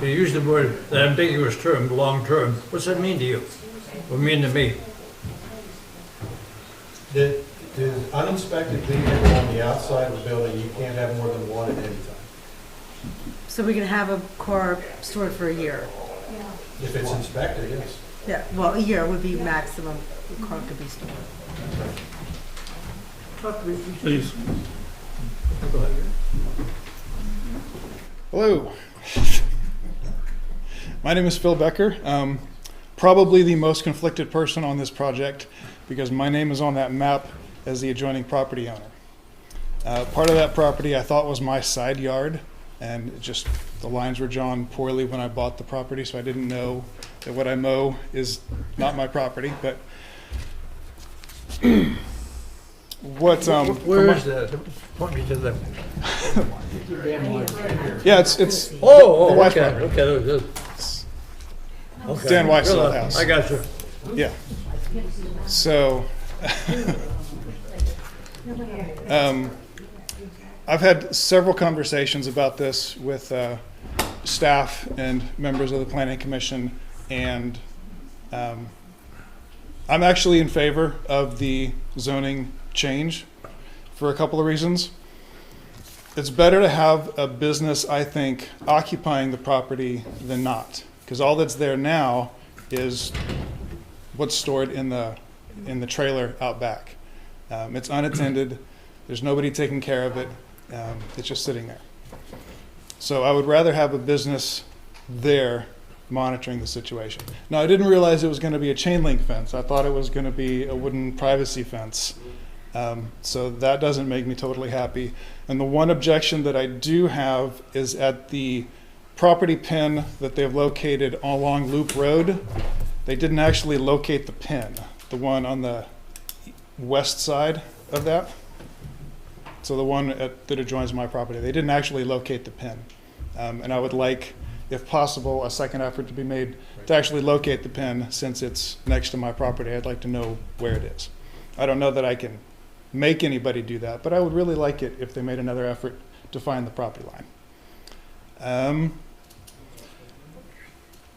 You use the word, the ambiguous term, long term. What's that mean to you? What does it mean to me? The uninspected vehicle on the outside of the building, you can't have more than one at any time. So we can have a car stored for a year? If it's inspected, yes. Yeah, well, a year would be maximum the car could be stored. Please. Hello. My name is Phil Becker. Probably the most conflicted person on this project because my name is on that map as the adjoining property owner. Part of that property I thought was my side yard, and it just the lines were drawn poorly when I bought the property, so I didn't know that what I mow is not my property. But what, Where is that? Point me to the. yeah, it's Oh, The Weiss okay, property. okay. Okay. Dan Weiss's Good old enough. house. I got you. Yeah. So, I've had several conversations about this with staff and members of the Planning Commission, and I'm actually in favor of the zoning change for a couple of reasons. It's better to have a business, I think, occupying the property than not, because all that's there now is what's stored in the trailer out back. It's unattended. There's nobody taking care of it. It's just sitting there. So I would rather have a business there monitoring the situation. Now, I didn't realize it was going to be a chain link fence. I thought it was going to be a wooden privacy fence. So that doesn't make me totally happy. And the one objection that I do have is at the property pin that they've located along Loop Road. They didn't actually locate the pin, the one on the west side of that. So the one that adjoins my property, they didn't actually locate the pin. And I would like, if possible, a second effort to be made to actually locate the pin since it's next to my property. I'd like to know where it is. I don't know that I can make anybody do that, but I would really like it if they made another effort to find the property line.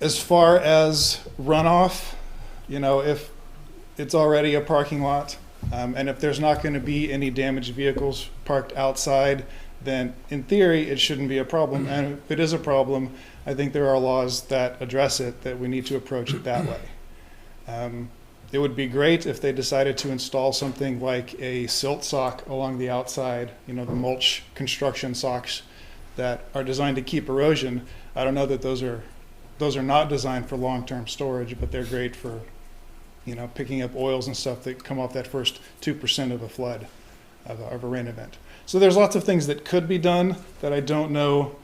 As far as runoff, if it's already a parking lot, and if there's not going to be any damaged vehicles parked outside, then in theory it shouldn't be a problem. And if it is a problem, I think there are laws that address it, that we need to approach it that way. It would be great if they decided to install something like a silt sock along the outside, the mulch construction socks that are designed to keep erosion. I don't know that those are not designed for long-term storage, but they're great for picking up oils and stuff that come off that first 2% of a flood, of a rain event. So there's lots of things that could be done that I don't know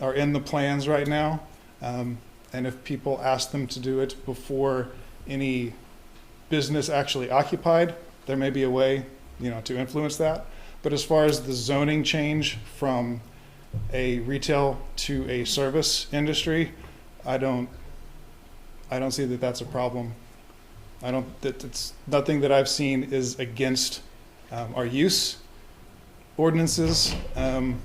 are in the plans right now. And if people ask them to do it before any business actually occupied, there may be a way, to influence that. But as far as the zoning change from a retail to a service industry, I don't see that that's a problem. It's nothing that I've seen is against our use ordinances, and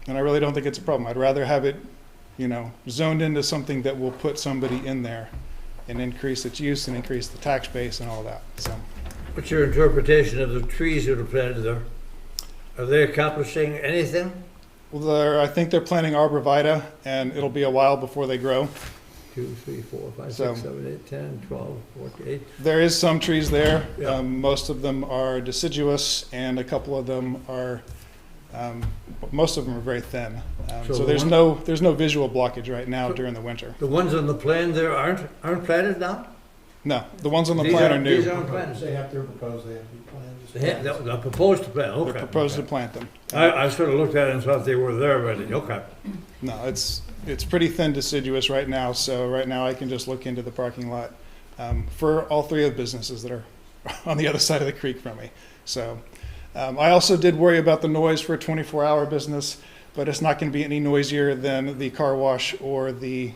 I really don't think it's a problem. I'd rather have it, zoned into something that will put somebody in there and increase its use and increase the tax base and all that. So, What's your interpretation of the trees that are planted there? Are they accomplishing anything? Well, I think they're planting arborvitae, and it'll be a while before they grow. 2, 3, 4, 5, So- 6, 7, 8, 10, 12, 14, 8. There is some trees there. Yeah. Most of them are deciduous, and a couple of them are, most of them are very thin. So So the there's one- no visual blockage right now So- during the winter. The ones on the plan there aren't planted now? No, the ones on the These plan are aren't- These new. aren't planted. They have to propose, they have to be planned. They're proposed to plant, okay. They're proposed to plant them. I sort of looked at it and thought they were there already, okay. No, it's pretty thin deciduous right now, so right now I can just look into the parking lot for all three of the businesses that are on the other side of the creek from me. So I also did worry about the noise for a 24-hour business, but it's not going to be any noisier than the car wash or the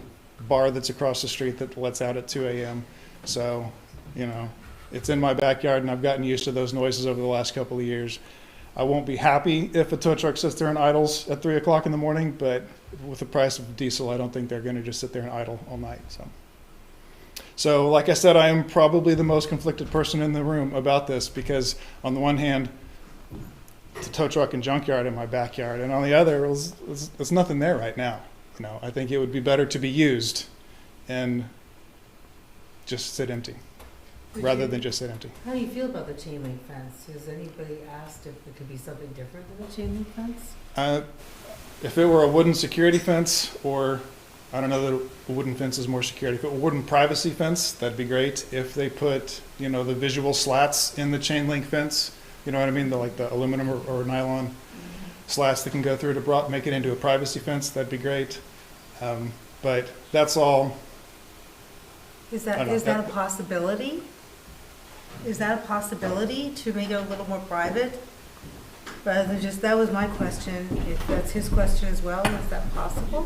bar that's across the street that lets out at 2 a.m. So, it's in my backyard, and I've gotten used to those noises over the last couple of years. I won't be happy if a tow truck sits there and idles at 3 o'clock in the morning, but with the price of diesel, I don't think they're going to just sit there and idle all night. So like I said, I am probably the most conflicted person in the room about this, because on the one hand, it's a tow truck and junkyard in my backyard, and on the other, there's nothing there right now. I think it would be better to be used and just sit empty, rather than just sit empty. How do you feel about the chain link fence? Has anybody asked if it could be something different than a chain link fence? If it were a wooden security fence, or I don't know that a wooden fence is more security. If it were a wooden privacy fence, that'd be great. If they put, the visual slats in the chain link fence, you know what I mean? The aluminum or nylon slats that can go through to make it into a privacy fence, that'd be great. But that's all. Is that a possibility? Is that a possibility to make it a little more private? Rather than just, that was my question, if that's his question as well, is that possible?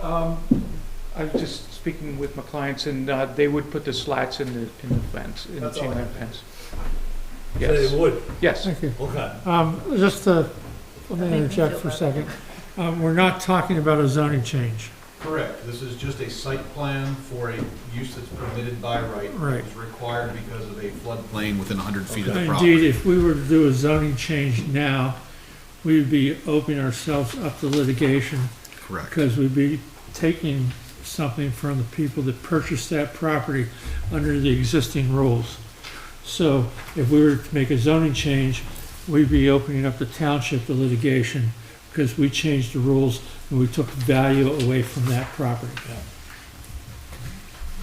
I'm just speaking with my clients, and they would put the slats in the fence, in the That's all chain I link have. fence. Say Yes, they would. yes. Thank you. Okay. Just to, let me interject for a second. We're not talking about a zoning change. Correct. This is just a site plan for a use that's permitted by right. Right. It was required because of a floodplain within 100 feet of the Indeed, property. if we were to do a zoning change now, we'd be opening ourselves up to litigation Correct. because we'd be taking something from the people that purchased that property under the existing rules. So if we were to make a zoning change, we'd be opening up the township to litigation because we changed the rules and we took value away from that property.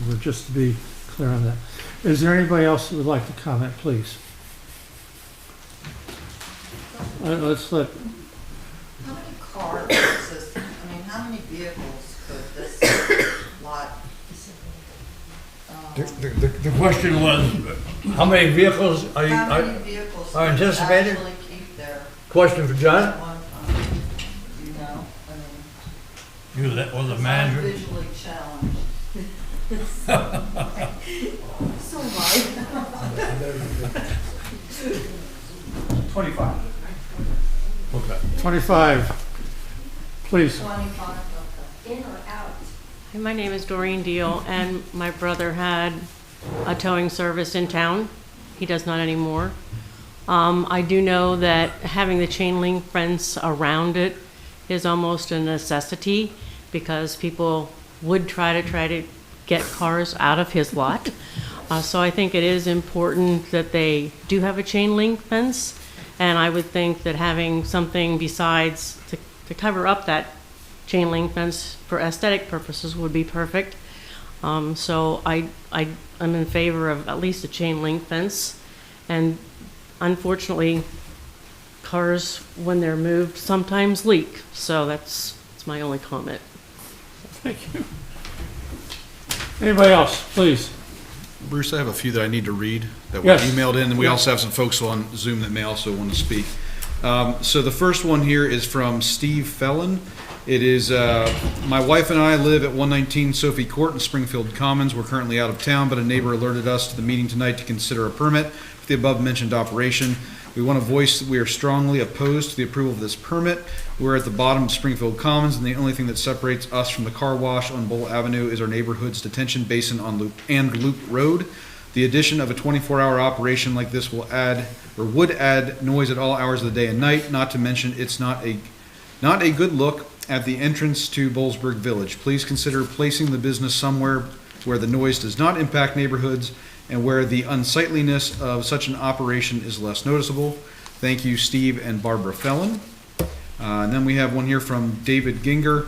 We're just to be clear on that. Is there anybody else that would like to comment, please? Let's let, How many cars is this, I mean, how many vehicles could this lot? The question was, how many vehicles How many vehicles are could you anticipated? actually keep there Question for John? at one time? You know, I mean, You, that was a I'm manager. visually challenged. So wide. 25. Okay. 25, please. 25, okay. In or out? Hi, my name is Doreen Deal, and my brother had a towing service in town. He does not anymore. I do know that having the chain link fence around it is almost a necessity because people would try to get cars out of his lot. So I think it is important that they do have a chain link fence, and I would think that having something besides to cover up that chain link fence for aesthetic purposes would be perfect. So I'm in favor of at least a chain link fence. And unfortunately, cars, when they're moved, sometimes leak. So that's my only comment. Thank you. Anybody else, please? Bruce, I have a few that I need to read that were Yes. emailed in, and we Yeah. also have some folks on Zoom that may also want to speak. So the first one here is from Steve Felon. It is, my wife and I live at 119 Sophie Court in Springfield Commons. We're currently out of town, but a neighbor alerted us to the meeting tonight to consider a permit for the above-mentioned operation. We want to voice that we are strongly opposed to the approval of this permit. We're at the bottom of Springfield Commons, and the only thing that separates us from the car wash on Bull Avenue is our neighborhood's detention basin on Loop Road. The addition of a 24-hour operation like this will add, or would add, noise at all hours of the day and night. Not to mention, it's not a good look at the entrance to Bollesburg Village. Please consider placing the business somewhere where the noise does not impact neighborhoods and where the unsightliness of such an operation is less noticeable. Thank you, Steve and Barbara Felon. And then we have one here from David Ginger.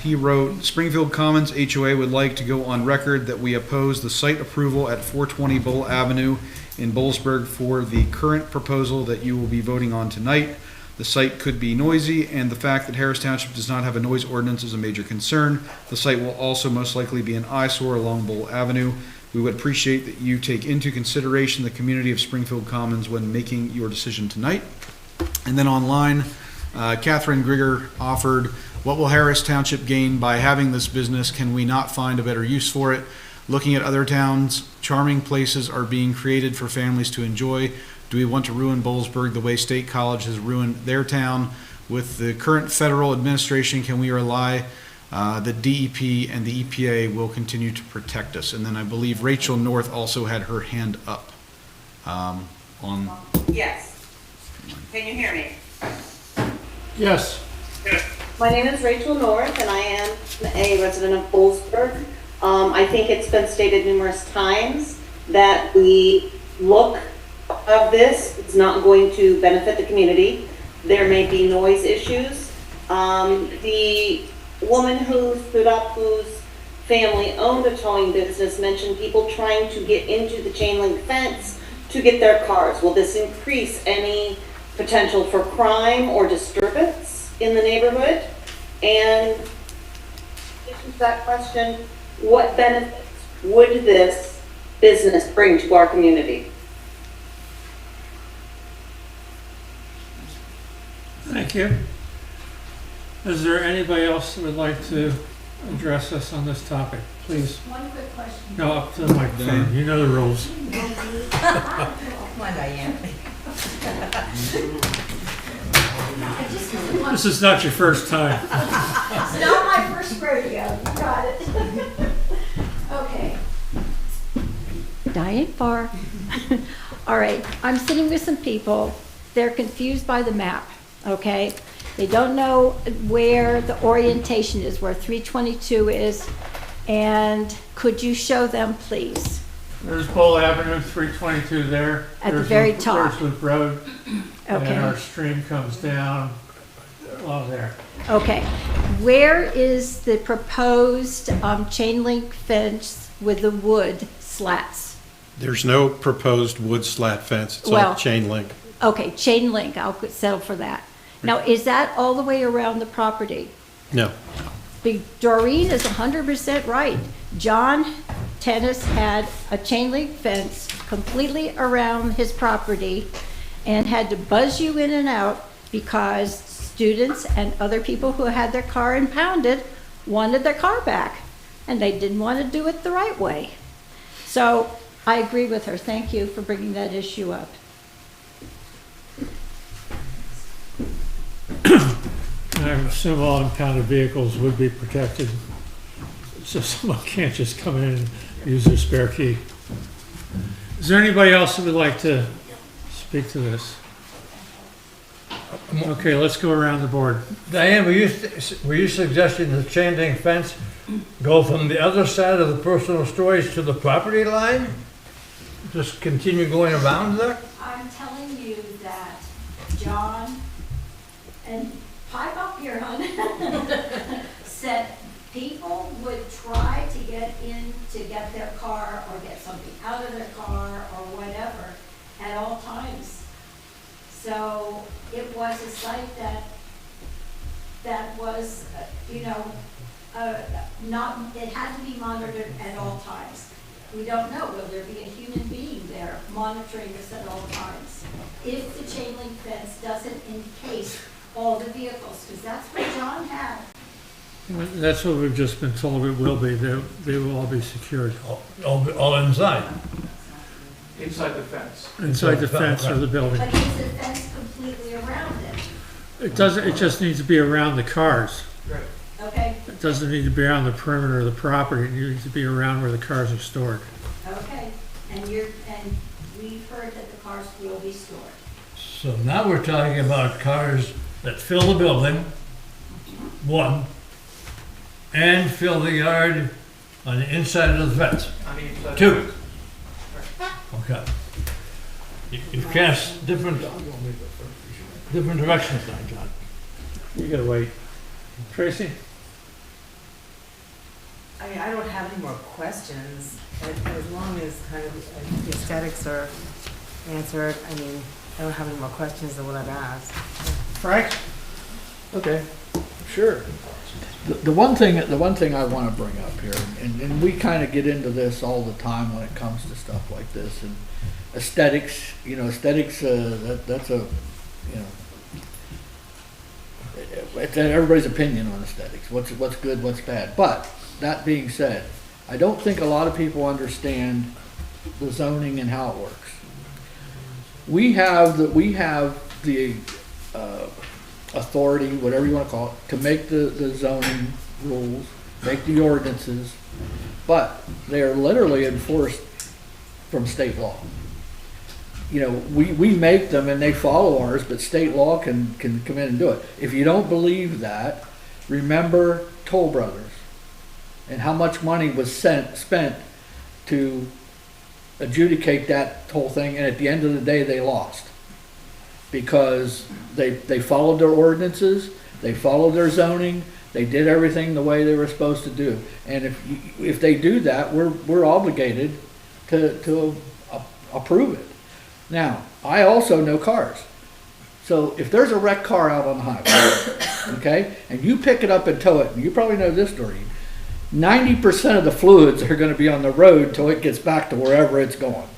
He wrote, Springfield Commons HOA would like to go on record that we oppose the site approval at 420 Bull Avenue in Bollesburg for the current proposal that you will be voting on tonight. The site could be noisy, and the fact that Harris Township does not have a noise ordinance is a major concern. The site will also most likely be an eyesore along Bull Avenue. We would appreciate that you take into consideration the community of Springfield Commons when making your decision tonight. And then online, Catherine Grigger offered, what will Harris Township gain by having this business? Can we not find a better use for it? Looking at other towns, charming places are being created for families to enjoy. Do we want to ruin Bollesburg the way State College has ruined their town? With the current federal administration, can we rely that DEP and the EPA will continue to protect us? And then I believe Rachel North also had her hand up on. Yes. Can you hear me? Yes. My name is Rachel North, and I am a resident of Bollesburg. I think it's been stated numerous times that the look of this is not going to benefit the community. There may be noise issues. The woman who stood up, whose family owned a towing business, mentioned people trying to get into the chain link fence to get their cars. Will this increase any potential for crime or disturbance in the neighborhood? And to that question, what benefits would this business bring to our community? Thank you. Is there anybody else that would like to address us on this topic? Please. One quick question. No, up to the microphone. You know the rules. Come on, Diane. This is not your first time. It's not my first rodeo, you got it. Okay. Diane Farr. All right, I'm sitting with some people. They're confused by the map, okay? They don't know where the orientation is, where 322 is. And could you show them, please? There's Bull Avenue, 322 there. At the There's very Loop- top. There's Loop Road. Okay. And our stream comes down, there. Okay. Where is the proposed chain link fence with the wood slats? There's no proposed wood slat fence. It's Well- all chain link. Okay, chain link, I'll settle for that. Now, is that all the way around the property? No. Doreen is 100% right. John Tennis had a chain link fence completely around his property and had to buzz you in and out because students and other people who had their car impounded wanted their car back, and they didn't want to do it the right way. So I agree with her. Thank you for bringing that issue up. I assume all impounded vehicles would be protected, so someone can't just come in and use their spare key. Is there anybody else that would like to speak to this? Okay, let's go around the board. Diane, were you suggesting the chain link fence go from the other side of the personal storage to the property line? Just continue going around there? I'm telling you that John, and pipe up here, hon, said people would try to get in to get their car or get something out of their car or whatever at all times. So it was a site that was, not, it had to be monitored at all times. We don't know, will there be a human being there monitoring this at all times? If the chain link fence doesn't encase all the vehicles, because that's what John had. That's what we've just been told it will be. They will all be secured. All inside? Inside the fence. Inside the fence of the building. But is the fence completely around it? It doesn't, it just needs to be around the cars. Right. Okay, It doesn't need to be around the perimeter of the property. It needs to be around where the cars are stored. okay. And we've heard that the cars will be stored. So now we're talking about cars that fill the building, one, and fill the yard on the inside of the fence, On the inside. two. Okay. You've cast different directions now, John. You gotta wait. Tracy? I mean, I don't have any more questions, as long as kind of the aesthetics are answered. I mean, I don't have any more questions than what I've asked. Frank? Okay, sure. The one thing I want to bring up here, and we kind of get into this all the time when it comes to stuff like this, and aesthetics, that's a, it's everybody's opinion on aesthetics, what's good, what's bad. But that being said, I don't think a lot of people understand the zoning and how it works. We have the authority, whatever you want to call it, to make the zoning rules, make the ordinances, but they are literally enforced from state law. We make them and they follow ours, but state law can come in and do it. If you don't believe that, remember Toll Brothers and how much money was spent to adjudicate that whole thing, and at the end of the day they lost because they followed their ordinances, they followed their zoning, they did everything the way they were supposed to do. And if they do that, we're obligated to approve it. Now, I also know cars. So if there's a wrecked car out on the highway, okay, and you pick it up and tow it, and you probably know this, Doreen, 90% of the fluids are going to be on the road till it gets back to wherever it's going.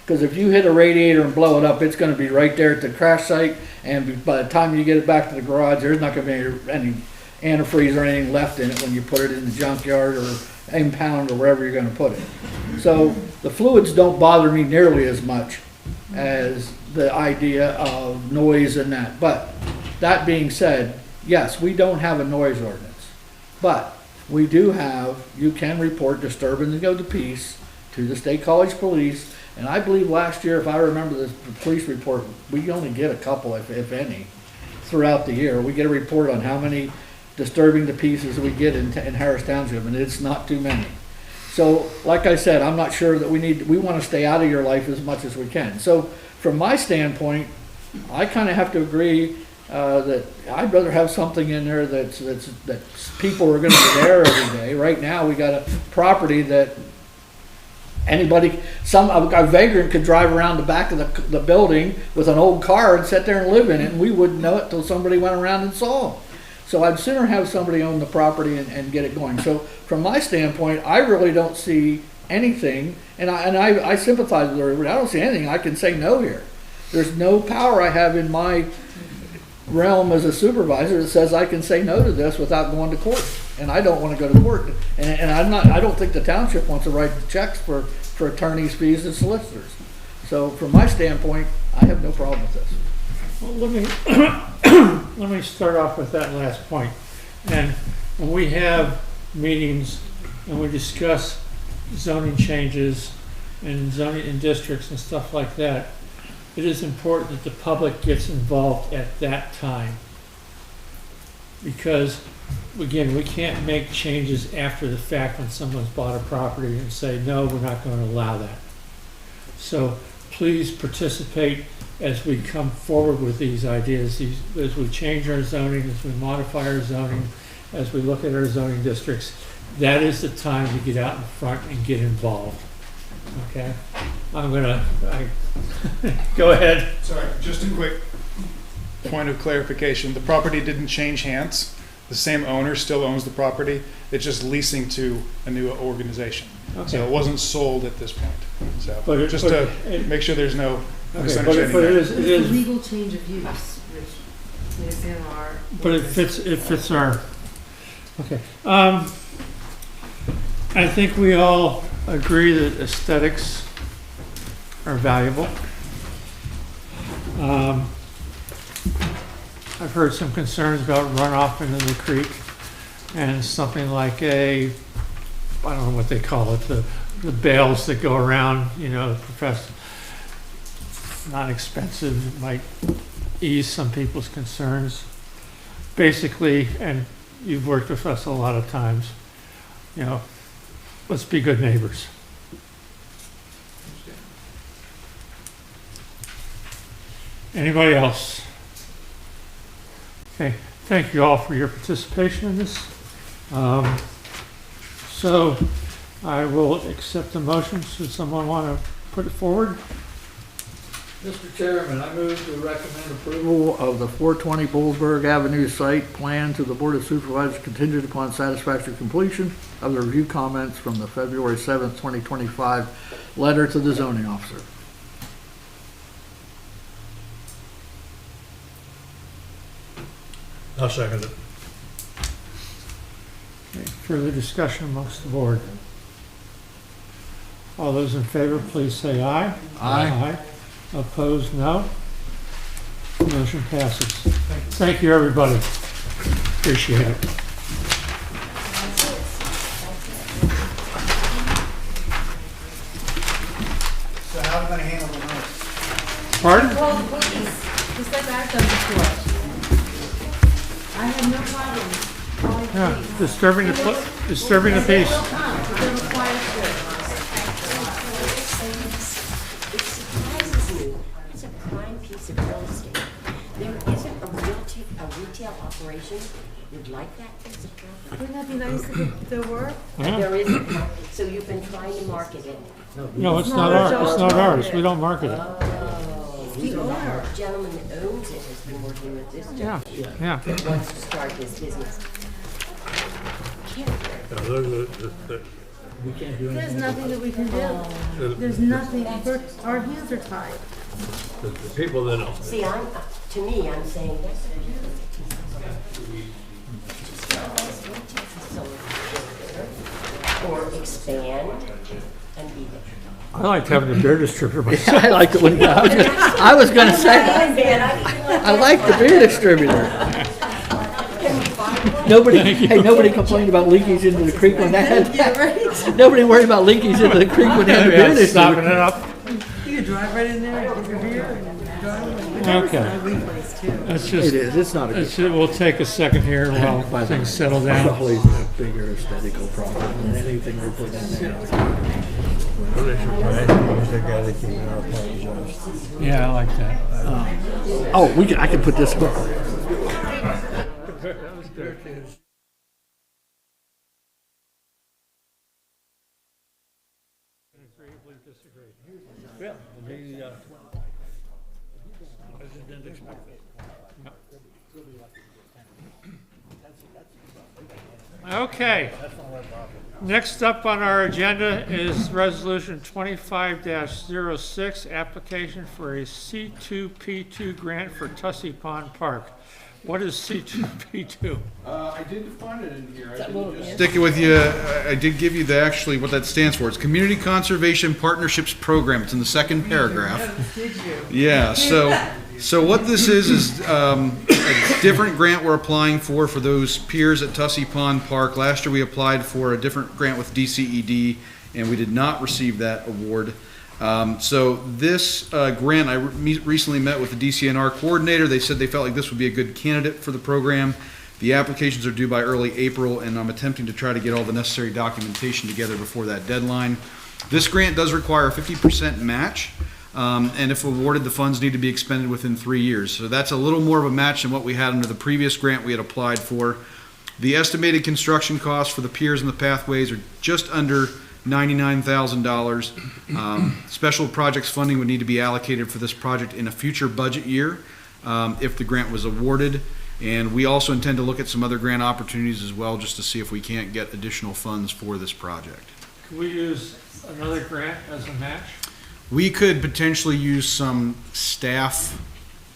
Because if you hit a radiator and blow it up, it's gonna be right there at the crash site, and by the time you get it back to the garage, there's not gonna be any antifreeze or anything left in it when you put it in the junkyard or impound or wherever you're gonna put it. So the fluids don't bother me nearly as much as the idea of noise and that. But that being said, yes, we don't have a noise ordinance, but we do have, you can report disturbance of the peace to the State College Police. And I believe last year, if I remember the police report, we only get a couple, if any, throughout the year. We get a report on how many disturbing the pieces we get in Harris Township, and it's not too many. So, like I said, I'm not sure that we want to stay out of your life as much as we can. So, from my standpoint, I kind of have to agree that I'd rather have something in there that people are going to be there every day. Right now, we got a property that anybody, a vagrant could drive around the back of the building with an old car and sit there and live in it, and we wouldn't know it till somebody went around and saw them. So I'd sooner have somebody own the property and get it going. So from my standpoint, I really don't see anything, and I sympathize with everybody. I don't see anything I can say no here. There's no power I have in my realm as a supervisor that says I can say no to this without going to court. And I don't want to go to court. And I don't think the township wants to write the checks for attorneys' fees and solicitors. So from my standpoint, I have no problem with this. Well, let me start off with that last point. And when we have meetings and we discuss zoning changes and zoning in districts and stuff like that, it is important that the public gets involved at that time. Because, again, we can't make changes after the fact when someone's bought a property and say, no, we're not going to allow that. So please participate as we come forward with these ideas, as we change our zoning, as we modify our zoning, as we look at our zoning districts. That is the time to get out in front and get involved. Okay? Go ahead. Sorry, just a quick point of clarification. The property didn't change hands. The same owner still owns the property. It's just leasing to a new organization. Okay. So it wasn't sold at this point. So make sure there's no misunderstanding. But it is a legal change of use, which is in our. But it fits our. Okay. I think we all agree that aesthetics are valuable. I've heard some concerns about runoff into the creek and something like I don't know what they call it, the bales that go around, not expensive, it might ease some people's concerns. Basically, and you've worked with us a lot of times, let's be good neighbors. Anybody else? Okay, thank you all for your participation in this. So I will accept the motion. Should someone want to put it forward? Mr. Chairman, I move to recommend approval of the 420 Bollesburg Avenue site plan to the Board of Supervisors contingent upon satisfactory completion of the review comments from the February 7th, 2025 letter to the zoning officer. I'll second it. Okay, further discussion amongst the board. All those in favor, please say aye. Aye. Opposed, no. Motion passes. Thank you, everybody. Appreciate it. So how are we going to handle the noise? Pardon? Well, please, just like I've done before. I have no problem. Yeah, disturbing the peace. It's a prime piece of real estate. There isn't a retail operation would like that piece of property. Wouldn't that be nice if there were? Yeah. There isn't. So you've been trying to market it. No, it's not ours. It's not ours. We don't market it. The gentleman that owns it has been working with this gentleman that wants to start his business. We can't do There's anything. nothing that we can do. There's nothing, our hands are tied. The people that don't. See, to me, I'm saying that's a beautiful or expand and be there. I liked having the beer distributor myself. I liked it when, I was gonna say, I like the beer distributor. Nobody complained about leakage into the creek when that had, nobody worried about leakage into the creek when they had the beer distributor. Stopping it up. You can drive right in there and get your beer and drive. Okay. Let's just, It is, it's not a good. we'll take a second here while things settle down. Probably a bigger aesthetical problem than anything we're putting in there. Yeah, I like that. I can put this one. That was good. Okay. Next up on our agenda is Resolution 25-06, application for a C2P2 grant for Tussey Pond Park. What is C2P2? I did find it in here. I didn't just stick it with you. I did give you actually what that stands for. It's Community Conservation Partnerships Program. It's in the second paragraph. Yeah. So what this is a different grant we're applying for those piers at Tussey Pond Park. Last year we applied for a different grant with DCED, and we did not receive that award. So this grant, I recently met with the DCNR coordinator. They said they felt like this would be a good candidate for the program. The applications are due by early April, and I'm attempting to try to get all the necessary documentation together before that deadline. This grant does require a 50% match, and if awarded, the funds need to be expended within 3 years. So that's a little more of a match than what we had under the previous grant we had applied for. The estimated construction costs for the piers and the pathways are just under $99,000. Special projects funding would need to be allocated for this project in a future budget year if the grant was awarded. And we also intend to look at some other grant opportunities as well, just to see if we can't get additional funds for this project. Can we use another grant as a match? We could potentially use some staff,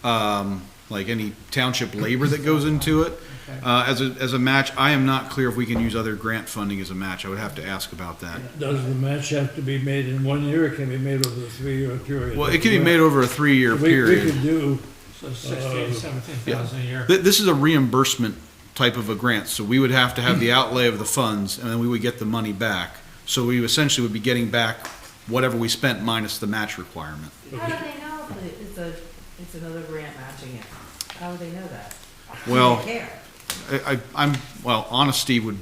like any township labor that goes into it. As a match. I am not clear if we can use other grant funding as a match. I would have to ask about that. Does the match have to be made in 1 year, or can it be made over a 3-year period? Well, it can be made over a 3-year period. We could do. So 16, 17,000 a year. This is a reimbursement type of a grant, so we would have to have the outlay of the funds, and then we would get the money back. So we essentially would be getting back whatever we spent minus the match requirement. How do they know that it's another grant matching it? How would they know that? Well, Do they care? Honesty would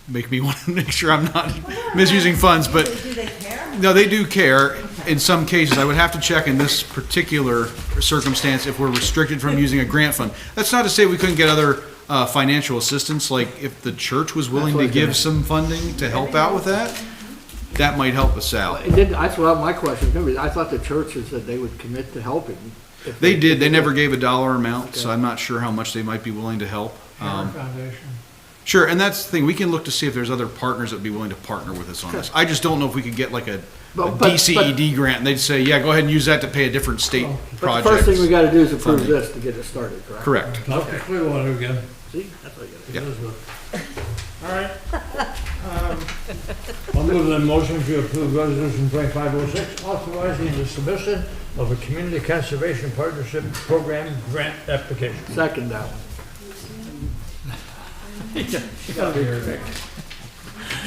make me want to make sure I'm not misusing funds, but Do they care? no, they do care in some cases. I would have to check in this particular circumstance if we're restricted from using a grant fund. That's not to say we couldn't get other financial assistance, like if the church was willing to give some funding to help out with that, that might help us out. That's what my question was. I thought the churches said they would commit to helping. They did. They never gave a dollar amount, so I'm not sure how much they might be willing to help. Foundation. Sure, and that's the thing. We can look to see if there's other partners that would be willing to partner with us on this. I just don't know if we could get like a DCED grant and they'd say, yeah, go ahead and use that to pay a different state project. The first thing we gotta do is approve this to get it started, correct? Correct. Talk to Clearwater again. See, that's what you gotta do. All right. I'll move the motion to approve Resolution 2506, authorizing the submission of a Community Conservation Partnership Program grant application. Second that one. She got me here, Vic.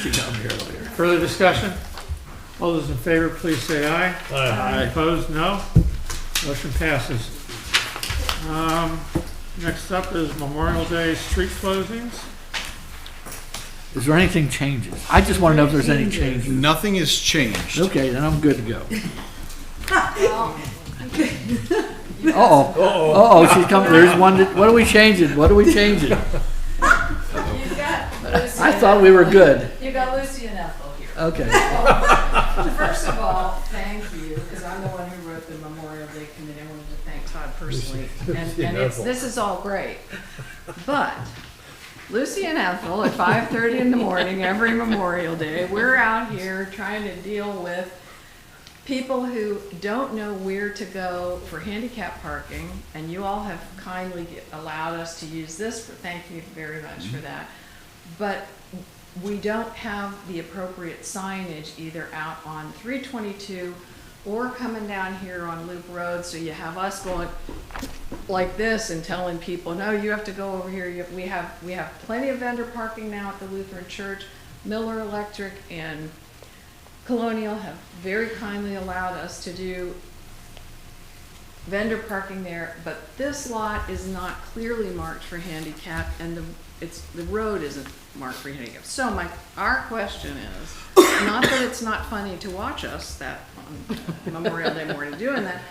She got me here later. Further discussion? All those in favor, please say aye. Aye. Opposed, no. Motion passes. Next up is Memorial Day street closings. Is there anything changes? I just wanna know if there's any changes. Nothing has changed. Okay, then I'm good to go. Uh-oh, she's coming, there's one, what are we changing? I thought we were good. You got Lucy and Ethel here. Okay. First of all, thank you, because I'm the one who wrote the Memorial Day Committee. I wanted to thank Todd personally. And this is all great. But Lucy and Ethel at 5:30 in the morning every Memorial Day. We're out here trying to deal with people who don't know where to go for handicap parking, and you all have kindly allowed us to use this, but thank you very much for that. But we don't have the appropriate signage either out on 322 or coming down here on Loop Road, so you have us going like this and telling people, no, you have to go over here. We have plenty of vendor parking now at the Lutheran Church. Miller Electric and Colonial have very kindly allowed us to do vendor parking there, but this lot is not clearly marked for handicap, and the road isn't marked for handicap. So our question is, not that it's not funny to watch us that on Memorial Day morning doing that.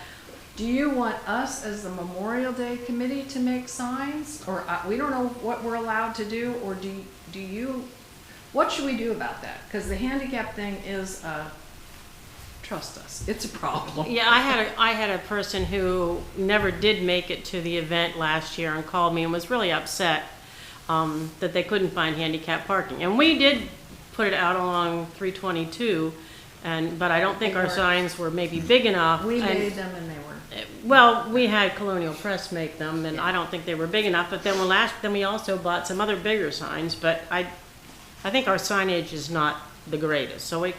Do you want us as the Memorial Day committee to make signs, or we don't know what we're allowed to do, or do you? What should we do about that? Because the handicap thing is, trust us, it's a problem. Yeah, I had a person who never did make it to the event last year and called me and was really upset that they couldn't find handicap parking. And we did put it out along 322, but I don't think our signs were maybe big enough. We made them and they were. Well, we had Colonial Press make them, and I don't think they were big enough. But then we also bought some other bigger signs. But I think our signage is not the greatest. So if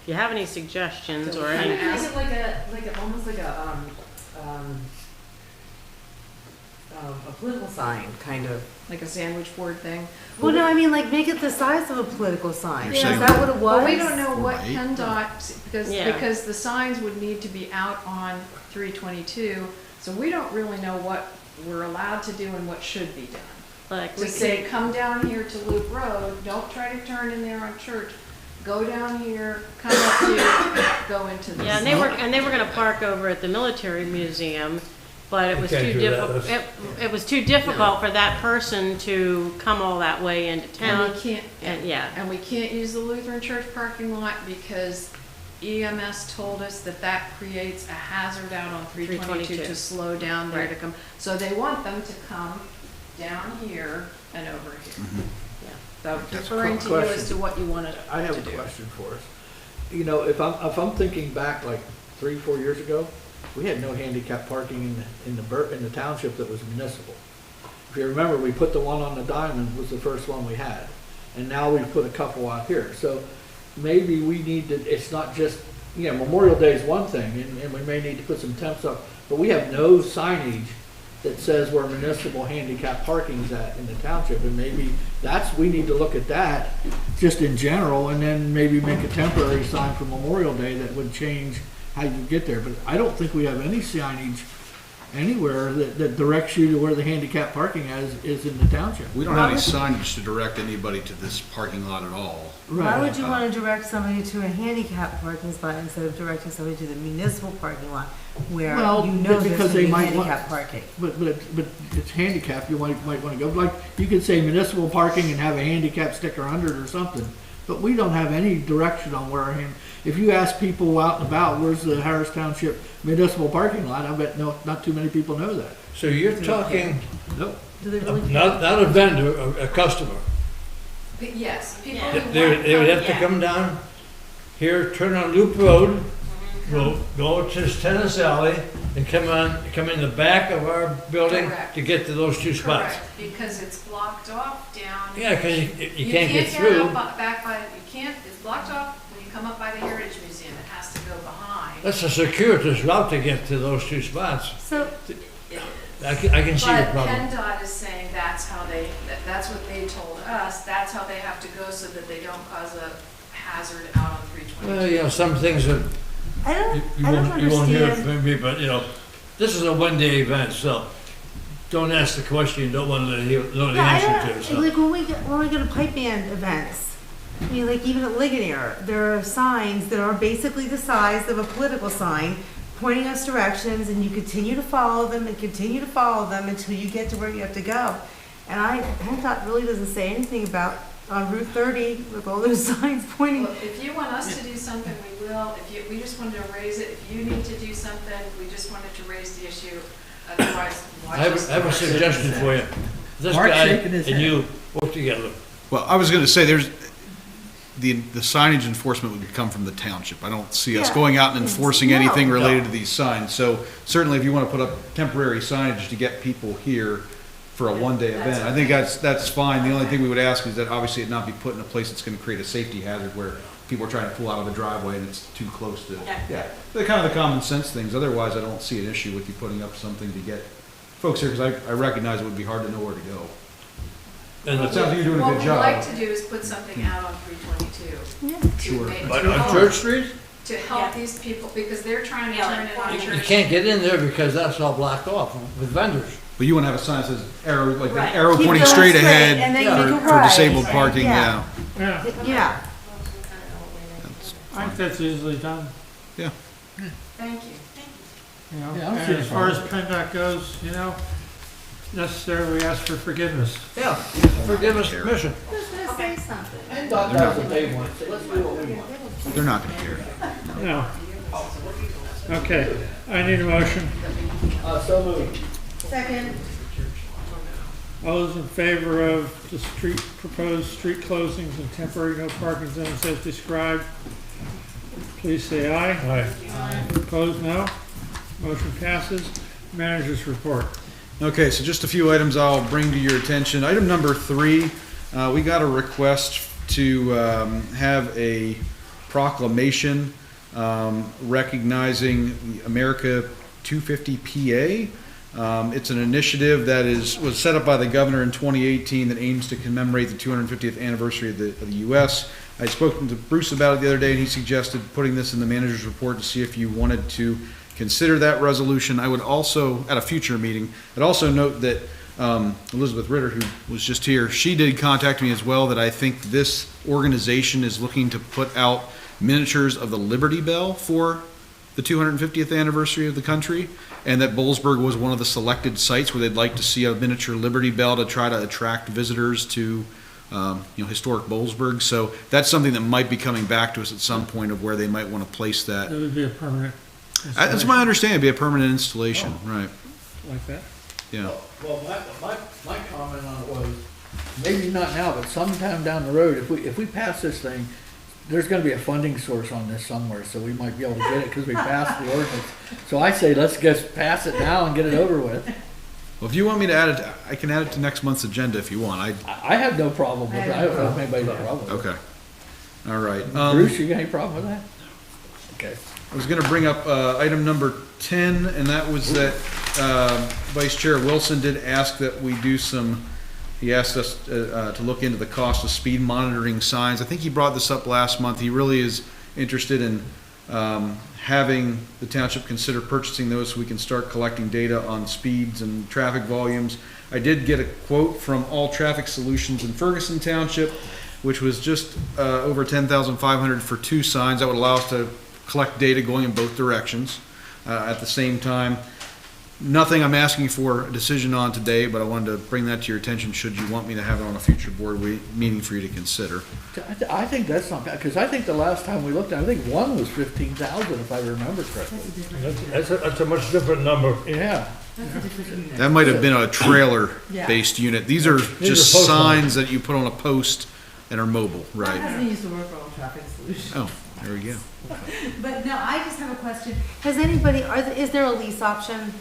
you have any suggestions or any, Make it like almost like a political sign, kind of. Like a sandwich board thing. Well, no, I mean, like, make it the size of a political sign. You're Is that what it was? But we don't know what Right. PennDOT, because the signs would need to be out on 322, so we don't really know what we're allowed to do and what should be done. like, To say, come down here to Loop Road, don't try to turn in there on Church, go down here, come up here, go into the. yeah, and they were going to park over at the Military Museum, but it was too difficult. It was too difficult for that person to come all that way into town. And we can't, and we can't use the Lutheran Church parking lot because EMS told us that creates a hazard out on 322 to slow down there to come. So they want them to come down here and over here. Yeah. So referring to you as to what you wanted to do. I have a question for us. You know, if I'm thinking back like 3-4 years ago, we had no handicap parking in the township that was municipal. If you remember, we put the one on the Diamond was the first one we had, and now we've put a couple out here. So maybe we need to. It's not just Memorial Day is one thing, and we may need to put some temps up, but we have no signage that says where municipal handicap parking's at in the township, and maybe we need to look at that just in general, and then maybe make a temporary sign for Memorial Day that would change how you get there. But I don't think we have any signage anywhere that directs you to where the handicap parking is in the township. We don't have any signage to direct anybody to this parking lot at all. Why would you want to direct somebody to a handicap parking spot instead of directing somebody to the municipal parking lot where there's going to be handicap parking? But it's handicap. You might want to go. Like you could say municipal parking and have a handicap sticker under it or something. But we don't have any direction on where if you ask people out and about, where's the Harris Township municipal parking lot? I bet not too many people know that. So you're talking, Nope. Do they really? not a vendor, a customer. Yes, people They would have to come down here, turn on Loop Road, go to this tennis alley, and come in the back of our building Correct. to get to those two spots. Correct, because it's blocked off down. Yeah, because you can't get through. It's blocked off when you come up by the Heritage Museum. It has to go behind. That's a circuitous route to get to those two spots. So, I can see the But problem. PennDOT is saying that's what they told us, that's how they have to go so that they don't cause a hazard out on 322. Well, some things that I don't you won't hear understand. from me, but this is a one-day event, so don't ask the question you don't want to know the answer to. So. Like when we go to pipe band events, I mean, like even at Ligonier, there are signs that are basically the size of a political sign pointing us directions, and you continue to follow them and continue to follow them until you get to where you have to go. And PennDOT really doesn't say anything about on Route 30 with all those signs pointing. Well, if you want us to do something, we will. We just wanted to raise it. If you need to do something, we just wanted to raise the issue. Otherwise, I have a suggestion for you. This Mark's guy shaking his and head. you altogether. Well, I was gonna say, there's, the signage enforcement would come from the township. I don't see us Yeah. going out and enforcing anything No. related to these signs. So certainly if you wanna put up temporary signage to get people here for a one-day event, I think that's fine. The only thing we would ask is that obviously it not be put in a place that's gonna create a safety hazard where people are trying to pull out of a driveway and it's too close to, yeah. The kind of the common sense things. Otherwise, I don't see an issue with you putting up something to get folks here, because I recognize it would be hard to know where to go. And it sounds like you're doing a good job. What we'd like to do is put something out on 322. Sure. But on Church Street, To help these people, because they're trying to turn it on you Church. can't get in there because that's all blocked off with vendors. But you want to have a sign that says arrow, like an Right. arrow Keep pointing going straight straight, ahead and then you make a for right. disabled parking, Yeah. yeah. Yeah, Yeah. I think that's easily done, Yeah. Thank you. you know. Yeah, I don't And see as a far as problem. PennDOT goes, you know, necessarily ask for forgiveness. Yeah, forgiveness commission. Who's gonna say something? PennDOT does what they want, so let's do what we want. They're not going to care. No. Okay, I need a motion. So moved. Second. All those in favor of the proposed street closings and temporary no parking zones as described, please say aye. Aye. Opposed, no. Motion passes. Managers report. Okay, so just a few items I'll bring to your attention. Item number 3, we got a request to have a proclamation recognizing the America 250 PA. It's an initiative that was set up by the governor in 2018 that aims to commemorate the 250th anniversary of the U.S. I'd spoken to Bruce about it the other day, and he suggested putting this in the manager's report to see if you wanted to consider that resolution. I would also, at a future meeting, I'd also note that Elizabeth Ritter, who was just here, she did contact me as well, that I think this organization is looking to put out miniatures of the Liberty Bell for the 250th anniversary of the country, and that Boalsburg was one of the selected sites where they'd like to see a miniature Liberty Bell to try to attract visitors to historic Boalsburg. So that's something that might be coming back to us at some point of where they might want to place that. That would be a permanent That's my understanding, it'd be a permanent installation, right? like that. Yeah. Well, my comment on it was, maybe not now, but sometime down the road, if we pass this thing, there's gonna be a funding source on this somewhere, so we might be able to get it, because we passed the ordinance. So I say, let's just pass it now and get it over with. Well, if you want me to add it, I can add it to next month's agenda if you want. I have no problem with it, I don't know if anybody's got a problem with it. Okay. All right. Bruce, you got any problem with that? Okay. I was gonna bring up, item number 10, and that was that, Vice Chair Wilson did ask that we do he asked us, to look into the cost of speed monitoring signs. I think he brought this up last month. He really is interested in, having the township consider purchasing those so we can start collecting data on speeds and traffic volumes. I did get a quote from All Traffic Solutions in Ferguson Township, which was just, over $10,500 for 2 signs. That would allow us to collect data going in both directions. At the same time, nothing I'm asking for a decision on today, but I wanted to bring that to your attention should you want me to have it on a future board meeting for you to consider. I think that's not bad, because I think the last time we looked at it, I think one was 15,000, if I remember correctly. That's a much different number. Yeah. That might have been a trailer-based unit. These are just post signs that you put on a post and are mobile, I right? haven't used to work for All Traffic Solutions. Oh, there we go. But no, I just have a question. Has anybody, is there a lease option?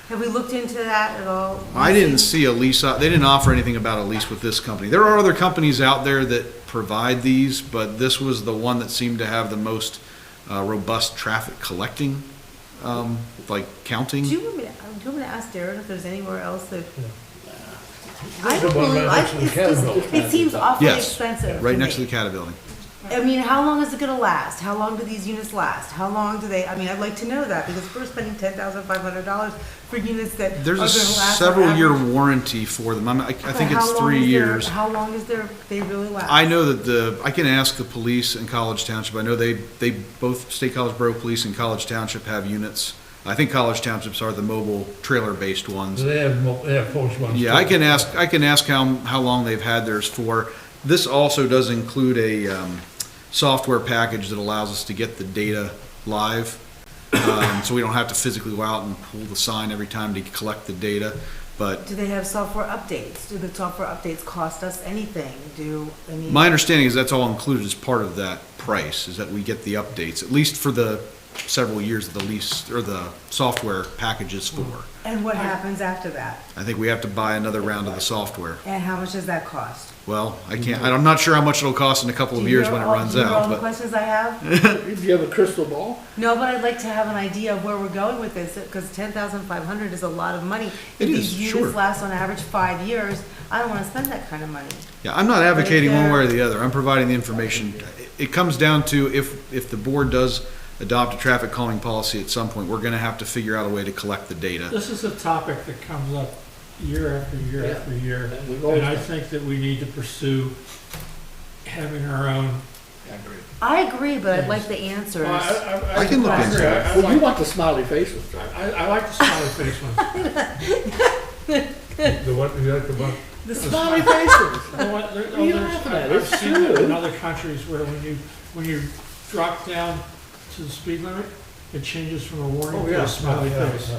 Have we looked into that at all? I didn't see a lease, they didn't offer anything about a lease with this company. There are other companies out there that provide these, but this was the one that seemed to have the most robust traffic collecting, like counting. Do you want me to ask Darren if there's anywhere else that? I don't believe, it seems awfully Yes, expensive. right to next to me. the CATA building. I mean, how long is it gonna last? How long do these units last? How long do they, I mean, I'd like to know that, because if we're spending $10,500 for units that are There's gonna a last on several-year average- warranty for them. I think But it's how long 3 is their- years. How long is they really last? I know that I can ask the police in College Township. I know they both State College Borough Police and College Township have units. I think College Townships are the mobile trailer-based ones. They have post ones. Yeah, I can ask how long they've had theirs for. This also does include a software package that allows us to get the data live, so we don't have to physically go out and pull the sign every time to collect the data. But Do they have software updates? Do the software updates cost us anything? my understanding is that's all included as part of that price, is that we get the updates, at least for the several years that the lease or the software package is for. And what happens after that? I think we have to buy another round of the software. And how much does that cost? Well, I'm not sure how much it'll cost in a couple of years when it runs Do you know all out, the but questions I have? Do you have a crystal ball? No, but I'd like to have an idea of where we're going with this, because 10,500 is a lot of money. It If is, these sure. units last on average 5 years, I don't want to spend that kind of money. yeah, I'm not advocating one way or the other. I'm providing the information. It comes down to if the board does adopt a traffic calming policy at some point, we're gonna have to figure out a way to collect the data. This is a topic that comes up year after year Yeah. after year. And we've always And I done. think that we need to pursue having our own. I agree, but I'd like the answers. I can look into it. Well, you want the smiley face ones, right? I like the smiley face ones. The what, you like the what? The smiley face ones. You know what, What are you laughing at? I've It's seen that true. in other countries where when you drop down to the speed limit, it changes from a warning to a smiley face.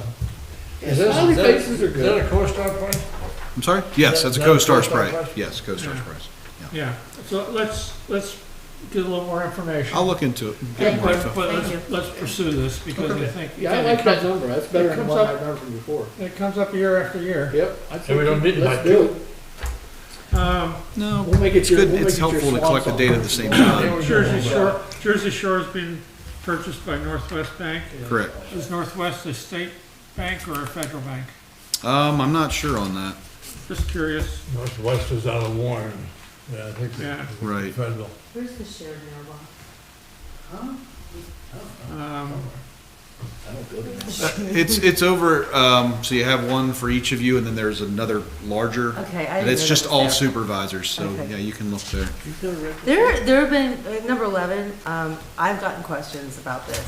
Smiley faces are Is that good. a CoStar price? I'm sorry? Yes, that's a That CoStar CoStar spray. price? Yes, CoStar Yeah. sprays. Yeah, so let's get a little more information. I'll look into it. and Yeah, get more info. but Thank you. let's pursue this because I think. Yeah, I again, like it that comes- number. That's better it than the comes one up- I remember from before. It comes up year after year. Yep. I'd say we don't need to let's buy do two. it. No, We'll make it it's your- good. we'll It's make it your helpful to swan collect the song. data at the same time. Jersey Shore's been purchased by Northwest Bank. Correct. Is Northwest a state bank or a federal bank? I'm not sure on that. Just curious. Northwest is out of Warren. Yeah, I think Yeah. it's Right. federal. Where's the shared mailbox? I don't go to that. It's over, so you have one for each of you, and then there's another larger. Okay, I And didn't it's know just that was all there. supervisors, so Okay. yeah, you can look there. There have been, number 11, I've gotten questions about this.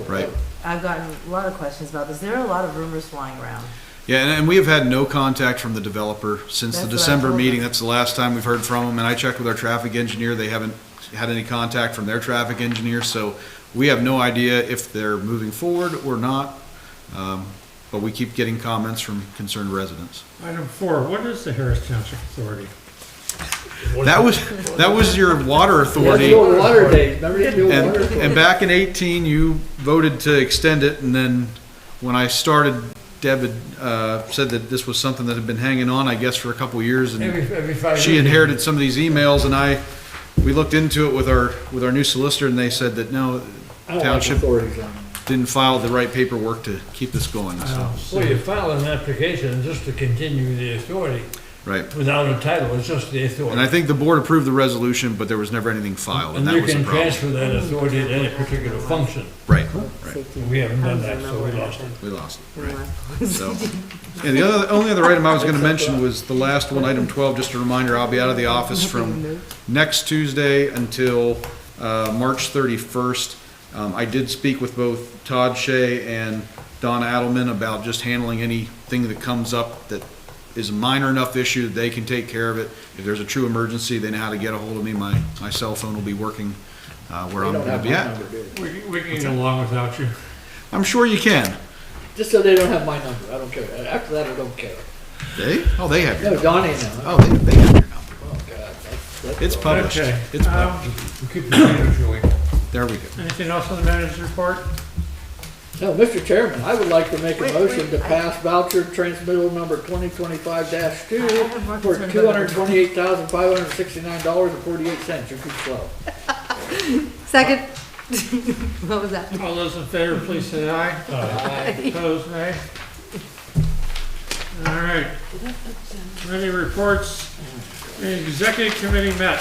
Right. I've gotten a lot of questions about this. There are a lot of rumors flying around. Yeah, and we have had no contact from the developer since the That's what I December told meeting. them. That's the last time we've heard from them, and I checked with our traffic engineer. They haven't had any contact from their traffic engineer, so we have no idea if they're moving forward or not. But we keep getting comments from concerned residents. Item 4, what is the Harris Township Authority? That was your water Yeah, authority. the old water days. Remember the old water days? And back in 18, you voted to extend it, and then when I started, Deb had said that this was something that had been hanging on, I guess, for a couple of years, and Every 5 she years. inherited some of these emails, and we looked into it with our new solicitor, and they said that no, I don't like Township authorities on didn't file the right paperwork to keep this going, so, Well, you file an application just to continue the authority right. without a title, it's just the authority. And I think the board approved the resolution, but there was never anything filed, and And that you was the can problem. transfer that authority to any particular function. Right, right. We haven't done that, so we lost it. We lost it, right. So, and the only other item I was gonna mention was the last one, item 12, just a reminder, I'll be out of the office from next Tuesday until March 31st. I did speak with both Todd Shea and Don Adelman about just handling anything that comes up that is a minor enough issue that they can take care of it. If there's a true emergency, they know how to get a hold of me. My cell phone will be working where You I'm don't gonna have be my at. number, do you? We can get along without you. I'm sure you can. Just so they don't have my number. I don't care. After that, I don't care. They? Oh, they have your No, number. Donnie now. Oh, they have your number. Oh, God. That's It's published. Okay. It's published. We keep the meter, Julie. There we go. Anything else on the manager's report? No, Mr. Chairman, I would like to make a Wait, motion to I- pass voucher transmittal number 2025-2 I have more for concern about $228,569.48. You're too slow. Second. What was that? All those in favor, please say aye. Aye. Opposed, nay. All right. Committee reports. The executive committee met.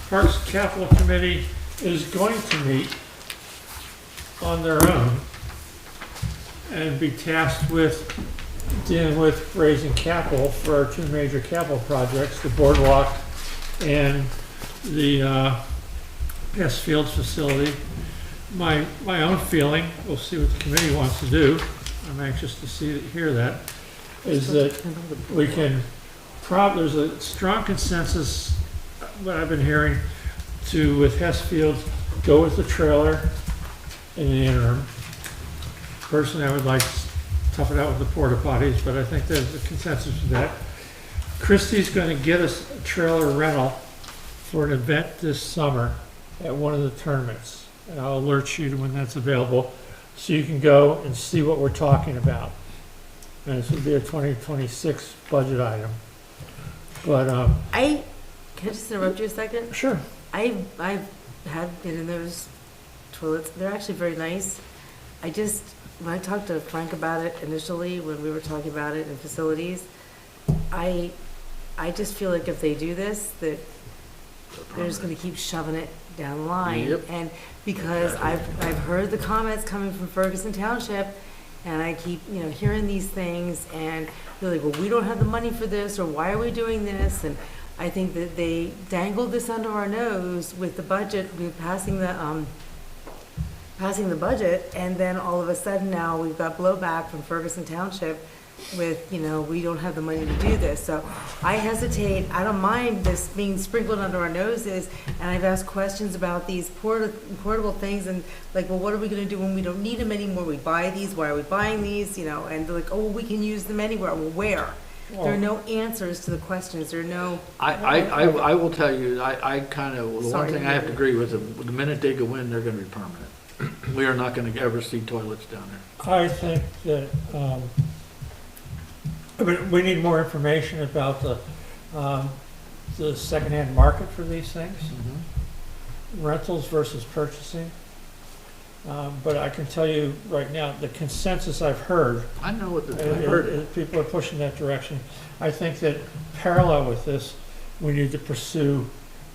Parks Capital Committee is going to meet on their own and be tasked with dealing with raising capital for our two major capital projects, the boardwalk and the S Fields facility. My own feeling, we'll see what the committee wants to do, I'm anxious to hear that, is that we can there's a strong consensus, what I've been hearing, with Hess Fields, go with the trailer in the interim. Personally, I would like tough it out with the porta potties, but I think there's a consensus for that. Christie's gonna get us a trailer rental for an event this summer at one of the tournaments. And I'll alert you to when that's available, so you can go and see what we're talking about. And this would be a 2026 budget item. But, can I just interrupt you a second? Sure. I've had been in those toilets. They're actually very nice. When I talked to Frank about it initially, when we were talking about it in facilities, I just feel like if they do this, that they're just gonna keep shoving it down the line. Yep. And because I've heard the comments coming from Ferguson Township, and I keep, hearing these things, and they're like, well, we don't have the money for this, or why are we doing this? And I think that they dangled this under our nose with the budget, with passing the budget, and then all of a sudden now we've got blowback from Ferguson Township with, we don't have the money to do this. So I hesitate, I don't mind this being sprinkled under our noses, and I've asked questions about these portable things, and like, well, what are we gonna do when we don't need them anymore? We buy these, why are we buying these, and they're like, oh, well, we can use them anywhere. Well, where? There are no answers to the questions, there are no. I will tell you, I kind of, the one Sorry. thing I have to agree with, the minute they go in, they're gonna be permanent. We are not gonna ever see toilets down there. I think that, we need more information about the secondhand market for these things, rentals versus purchasing. But I can tell you right now, the consensus I've heard. I know what I've heard. People are pushing that direction. I think that parallel with this, we need to pursue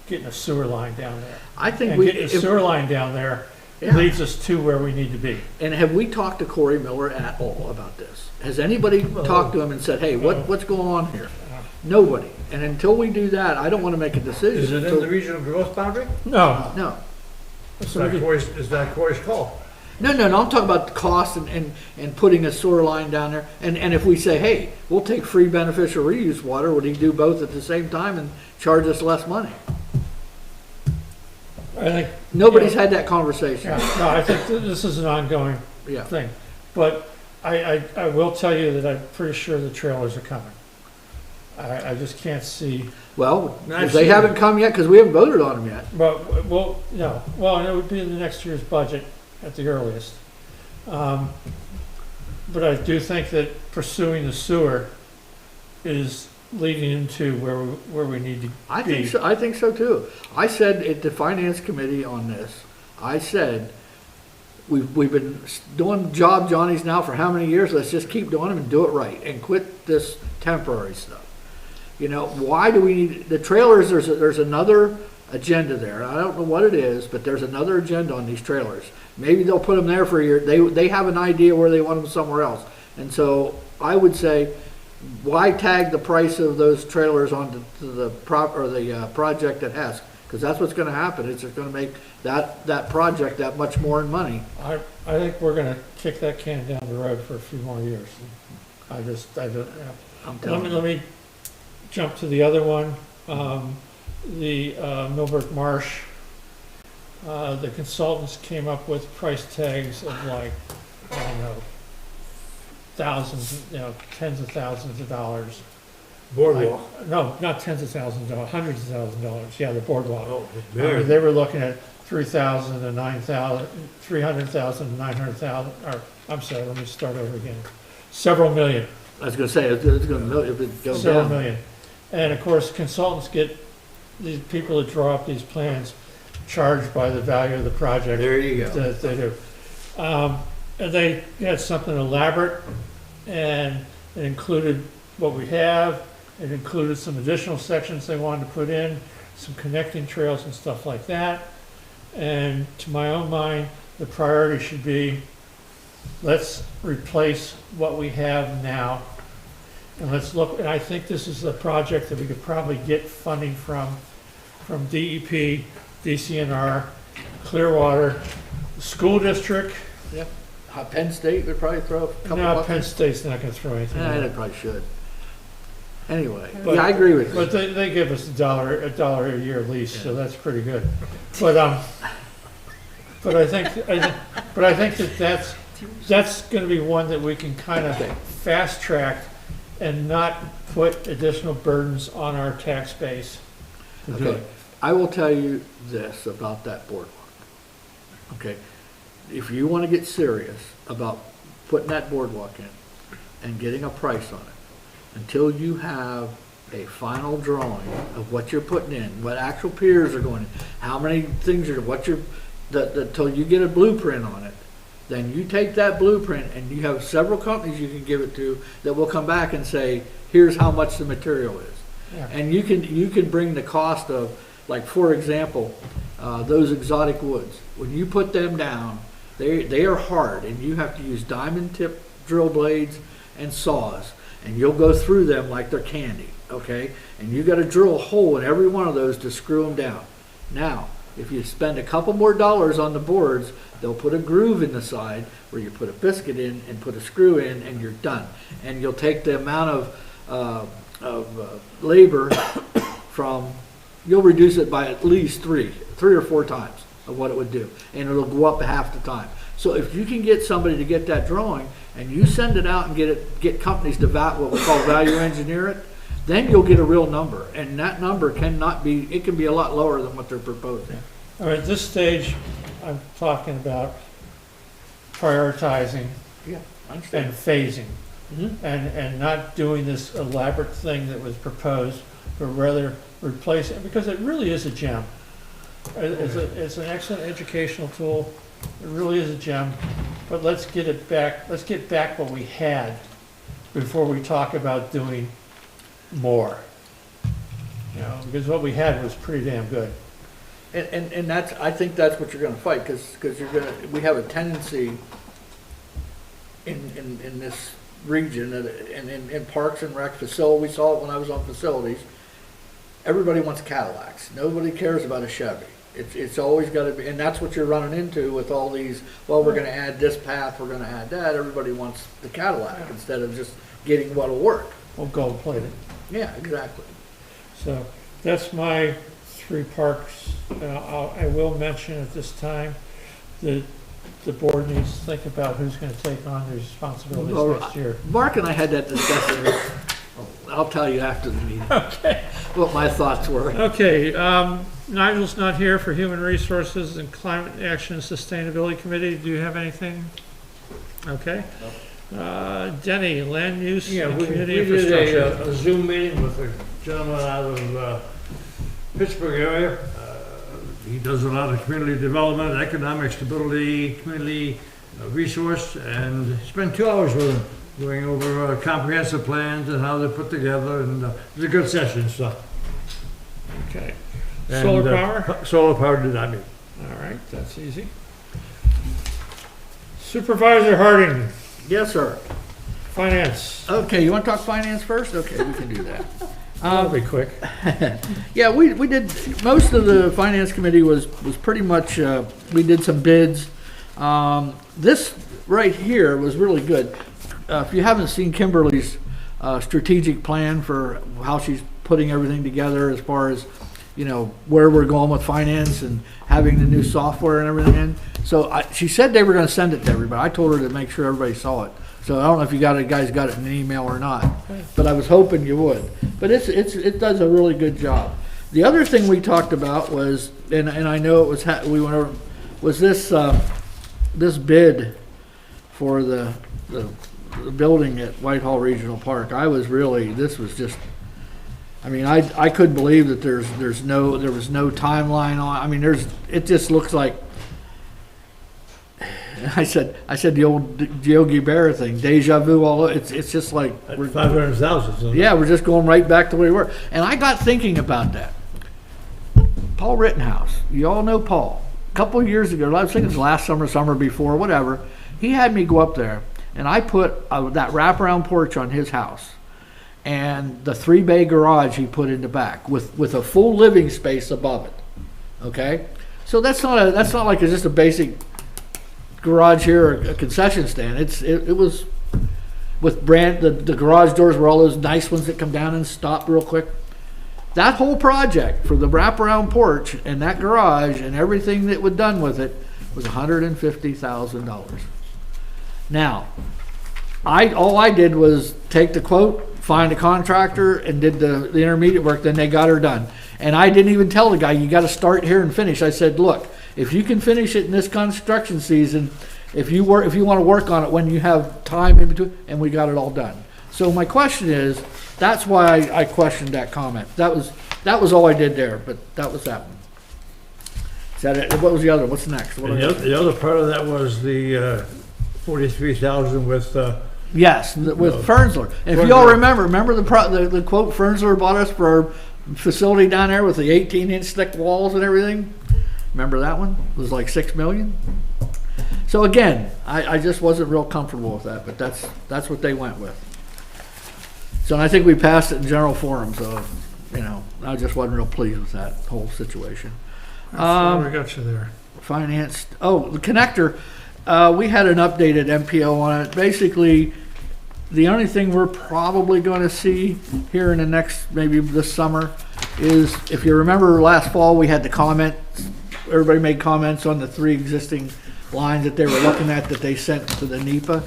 getting a sewer line down there. I think and getting a sewer line down there leads us to where we need to be. And have we talked to Corey Miller at all about this? Has anybody talked to him and said, hey, what's going on here? Nobody. And until we do that, I don't want to make a decision. Is it in the regional growth boundary? No. No. Is that Corey's call? No, I'm talking about the cost and putting a sewer line down there. And if we say, hey, we'll take free beneficial reuse water, would he do both at the same time and charge us less money? I think nobody's had that conversation. Yeah, no, I think this is an ongoing thing. But I will tell you that I'm pretty sure the trailers are coming. I just can't see. Well, they haven't come yet because we haven't voted on them yet. But well, no. Well, it would be in the next year's budget at the earliest. But I do think that pursuing the sewer is leading into where we need to be. I think so too. I said at the finance committee on this, I said we've been doing job Johnnies now for how many years? Let's just keep doing them and do it right and quit this temporary stuff. Why do we need the trailers? There's another agenda there. I don't know what it is, but there's another agenda on these trailers. Maybe they'll put them there for a year. They have an idea where they want them somewhere else. And so I would say, why tag the price of those trailers onto the project at Hess? Because that's what's going to happen. It's just going to make that project that much more in money. I think we're going to kick that can down the road for a few more years. I don't. Let me jump to the other one. The Millbrook Marsh. The consultants came up with price tags of like, I don't know, thousands, tens of thousands of dollars. Boardwalk. No, not tens of thousands of dollars, hundreds of thousands of dollars. Yeah, the boardwalk. Oh, They were looking at 3,000 to 9,000, 300,000 to 900,000. Or I'm sorry, let me start over again. Several million. I was going to say it's going to if it goes Several down. million. And of course, consultants get these people that draw up these plans charged by the value of the project. There you go. That they do. And they had something elaborate, and it included what we have. It included some additional sections they wanted to put in, some connecting trails and stuff like that. And to my own mind, the priority should be, let's replace what we have now. And let's look, and I think this is a project that we could probably get funding from DEP, DCNR, Clearwater, the school district. Yep. Penn State would probably throw a couple No, bucks. Penn State's not going to throw anything. Yeah, they probably should. Anyway, But, yeah, I agree with you. But they give us $1 a year lease, so that's pretty good. But I think that that's gonna be one that we can kind of fast track and not put additional burdens on our tax base to do Okay, it. I will tell you this about that boardwalk. Okay, if you want to get serious about putting that boardwalk in and getting a price on it, until you have a final drawing of what you're putting in, what actual piers are going in, how many things are, what you're, till you get a blueprint on it, then you take that blueprint and you have several companies you can give it to that will come back and say, here's how much the material is. Yeah. And you can bring the cost of, like, for example, those exotic woods. When you put them down, they are hard, and you have to use diamond tip drill blades and saws, and you'll go through them like they're candy, okay? And you got to drill a hole in every one of those to screw them down. Now, if you spend a couple more dollars on the boards, they'll put a groove in the side where you put a biscuit in and put a screw in, and you're done. And you'll take the amount of labor from, you'll reduce it by at least three or four times of what it would do, and it'll go up half the time. So if you can get somebody to get that drawing and you send it out and get companies to what we call value engineer it, then you'll get a real number, and that number cannot be, it can be a lot lower than what they're proposing. All right, at this stage, I'm talking about prioritizing Yeah, I and understand. phasing, Mhm. and not doing this elaborate thing that was proposed, but rather replace it, because it really is a gem. It's an excellent educational tool. It really is a gem, but let's get it back. Let's get back what we had before we talk about doing more. You know, because what we had was pretty damn good. And that's, I think that's what you're gonna fight, because we have a tendency in this region, and in Parks and Rec facility, we saw it when I was on facilities, everybody wants Cadillacs. Nobody cares about a Chevy. It's always gotta be, and that's what you're running into with all these, well, we're gonna add this path, we're gonna add that, everybody wants the Cadillac instead of just getting what'll work. We'll gold plate it. Yeah, exactly. So that's my three parks. I will mention at this time that the board needs to think about who's going to take on the responsibilities Well, next year. Mark and I had that discussion. I'll tell you after the meeting. Okay. What my thoughts were. Okay, Nigel's not here for Human Resources and Climate Action and Sustainability Committee. Do you have anything? Okay. Denny, Land Use Yeah, and we Community did Infrastructure. a Zoom meeting with a gentleman out of Pittsburgh area. He does a lot of community development, economic stability, community resource, and spent 2 hours with him going over comprehensive plans and how they're put together, and it was a good session, so. Okay. And, Solar power? Solar power did not meet. All right, that's easy. Supervisor Harding, Yes, sir. Finance. Okay, you want to talk finance first? Okay, we can do that. That'll be quick. Yeah, we did, most of the finance committee was pretty much, we did some bids. This right here was really good. If you haven't seen Kimberly's strategic plan for how she's putting everything together as far as, you know, where we're going with finance and having the new software and everything in. So she said they were going to send it to everybody. I told her to make sure everybody saw it. So I don't know if you guys got it in an email or not, but I was hoping you would. But it does a really good job. The other thing we talked about was, and I know it was we went over, was this this bid for the building at Whitehall Regional Park. I was really, this was just, I mean, I couldn't believe that there was no timeline on. I mean, it just looks like. I said the old Yogi Berra thing, deja vu. It's just like 500,000. Yeah, we're just going right back to where we were. And I got thinking about that. Paul Rittenhouse, you all know Paul. A couple of years ago, I was thinking it was last summer before, whatever. He had me go up there, and I put that wraparound porch on his house, and the 3-bay garage he put in the back with a full living space above it. Okay, so that's not like it's just a basic garage here or a concession stand. It was with the garage doors were all those nice ones that come down and stop real quick. That whole project for the wraparound porch and that garage and everything that was done with it was $150,000. Now, all I did was take the quote, find a contractor, and did the intermediate work, then they got her done. And I didn't even tell the guy, you gotta start here and finish. I said, look, if you can finish it in this construction season, if you wanna work on it when you have time in between, and we got it all done. So my question is, that's why I questioned that comment. That was all I did there, but that was that one. Is that it? What was the other? What's next? What And the other part of that was the 43,000 with yes, with Fernsler. If you all remember the quote Fernsler bought us for our facility down there with the 18-inch thick walls and everything? Remember that one? It was like $6 million. So again, I just wasn't real comfortable with that, but that's what they went with. So I think we passed it in general forum, so I just wasn't real pleased with that whole situation. We got you there. Finance. Oh, the connector. We had an updated MPO on it. Basically, the only thing we're probably going to see here in the next, maybe this summer, is if you remember last fall, we had the comment. Everybody made comments on the 3 existing lines that they were looking at that they sent to the NEPA.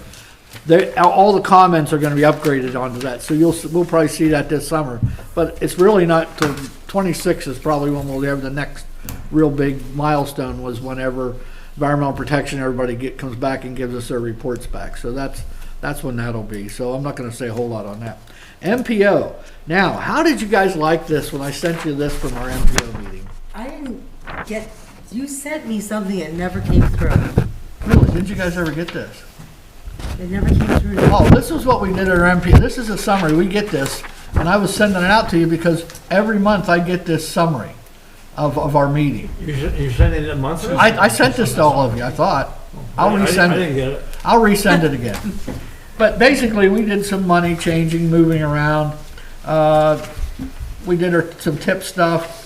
All the comments are going to be upgraded onto that, so we'll probably see that this summer. But it's really not till 26 is probably when we'll have the next real big milestone, was whenever environmental protection, everybody comes back and gives us their reports back. So that's when that'll be. So I'm not going to say a whole lot on that. MPO. Now, how did you guys like this when I sent you this from our MPO meeting? I didn't get, you sent me something that never came through. Really? Didn't you guys ever get this? It never came through. Oh, this is what we did at our MPO. This is a summary. We get this, and I was sending it out to you because every month I get this summary of our meeting. You're sending it monthly? I sent this to all of you, I thought. I'll resend I didn't get it. I'll resend it again. But basically, we did some money changing, moving around. We did some tip stuff.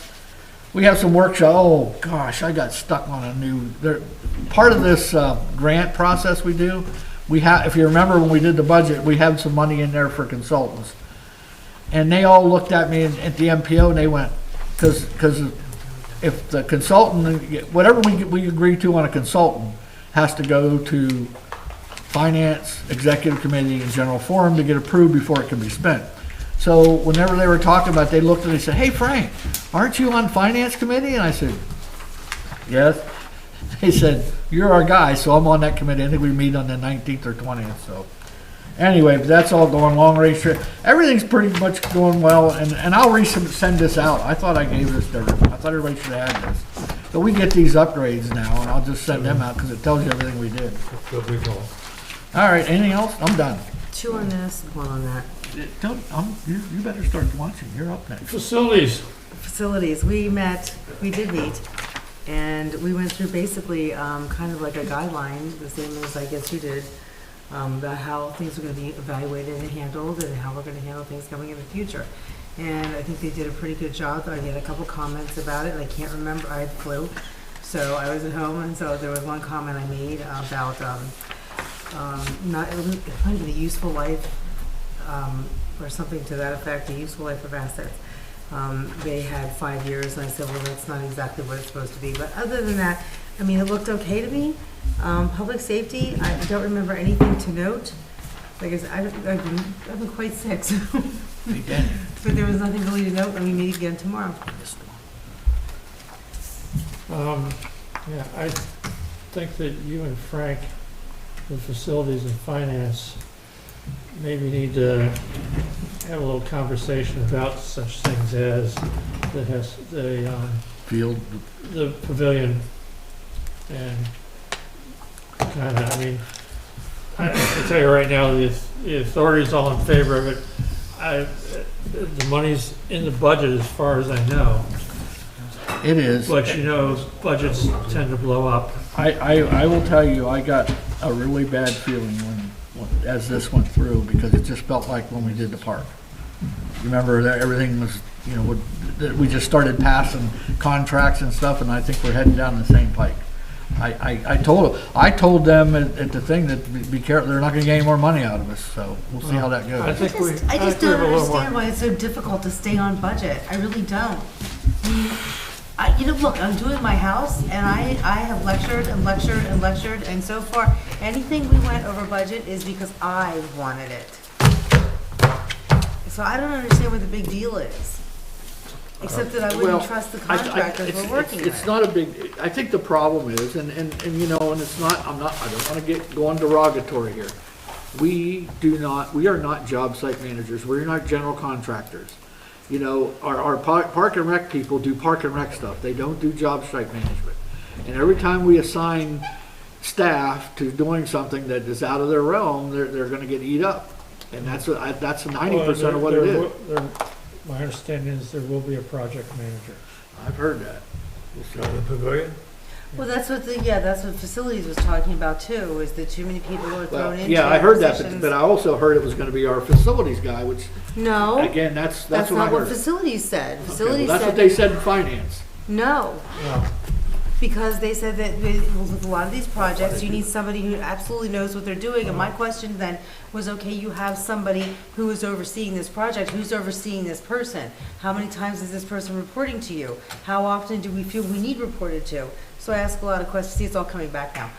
We have some workshop. Oh gosh, I got stuck on a new. Part of this grant process we do. We have, if you remember when we did the budget, we had some money in there for consultants, and they all looked at me at the MPO and they went, because if the consultant, whatever we agree to on a consultant, has to go to finance, executive committee, and general forum to get approved before it can be spent. So whenever they were talking about it, they looked and they said, "Hey Frank, aren't you on finance committee?" And I said, "Yes." They said, "You're our guy," so I'm on that committee. I think we meet on the 19th or 20th. So anyway, but that's all going long range trip. Everything's pretty much going well, and I'll send this out. I thought I gave this to everybody. I thought everybody should have had this. But we get these upgrades now, and I'll just send them out because it tells you everything we did. All right, anything else? I'm done. 2 on this, 1 on that. You better start watching. You're up next. Facilities. We did meet, and we went through basically kind of like a guideline, the same as I guess you did, about how things are going to be evaluated and handled, and how we're going to handle things coming in the future. And I think they did a pretty good job. I had a couple comments about it, and I can't remember. I had flu, so I was at home, and so there was one comment I made about not even the useful life, or something to that effect, the useful life of assets. They had 5 years, and I said, well, that's not exactly what it's supposed to be. But other than that, I mean, it looked okay to me. Public safety, I don't remember anything to note. Like I said, I've been quite sick, so. But there was nothing really to note, and we meet again tomorrow. Yeah, I think that you and Frank, the facilities and finance, maybe need to have a little conversation about such things as the field, the pavilion, and kind of, I mean, I can tell you right now, the authority's all in favor of it. The money's in the budget as far as I know. It is. But you know, budgets tend to blow up. I will tell you, I got a really bad feeling as this went through, because it just felt like when we did the park. Remember that everything was, we just started passing contracts and stuff, and I think we're heading down the same pike. I told them at the thing that be careful, they're not going to get any more money out of us, so we'll see how that goes. I just don't understand why it's so difficult to stay on budget. I really don't. I mean, you know, look, I'm doing my house, and I have lectured and lectured and lectured, and so far, anything we went over budget is because I wanted it. So I don't understand what the big deal is, except that I wouldn't trust the contractors we're working with. It's not a big, I think the problem is, and you know, and it's not, I don't want to go on derogatory here. We are not job site managers. We're not general contractors. You know, our park and rec people do park and rec stuff. They don't do job site management. And every time we assign staff to doing something that is out of their realm, they're going to get eat up. And that's 90% of what it is. My understanding is there will be a project manager. I've heard that. The pavilion? Well, that's what facilities was talking about too, is that too many people are thrown into Yeah, I heard that, positions. but I also heard it was going to be our facilities guy, which, No. again, that's That's what I not what heard. facilities said. Okay, well, Facilities that's said. what they said in finance. No. Because they said that with a lot of these projects, you need somebody who absolutely knows what they're doing. And my question then was, okay, you have somebody who is overseeing this project, who's overseeing this person? How many times is this person reporting to you? How often do we feel we need reported to? So I ask a lot of questions. See, it's all coming back now.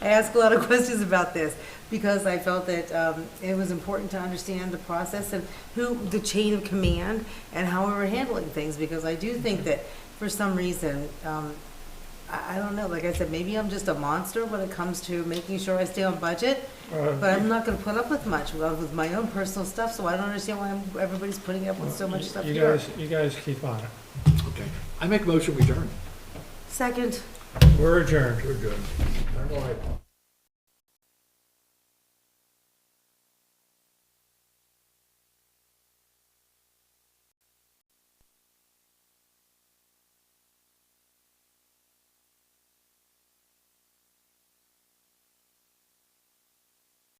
I ask a lot of questions about this because I felt that it was important to understand the process and the chain of command and how we were handling things, because I do think that for some reason, I don't know, like I said, maybe I'm just a monster when it comes to making sure I stay on budget, but I'm not gonna put up with much with my own personal stuff, so I don't understand why everybody's putting up with so much stuff here. You guys keep on it. Okay. I make a motion, we adjourn. Second. We're adjourned. We're good.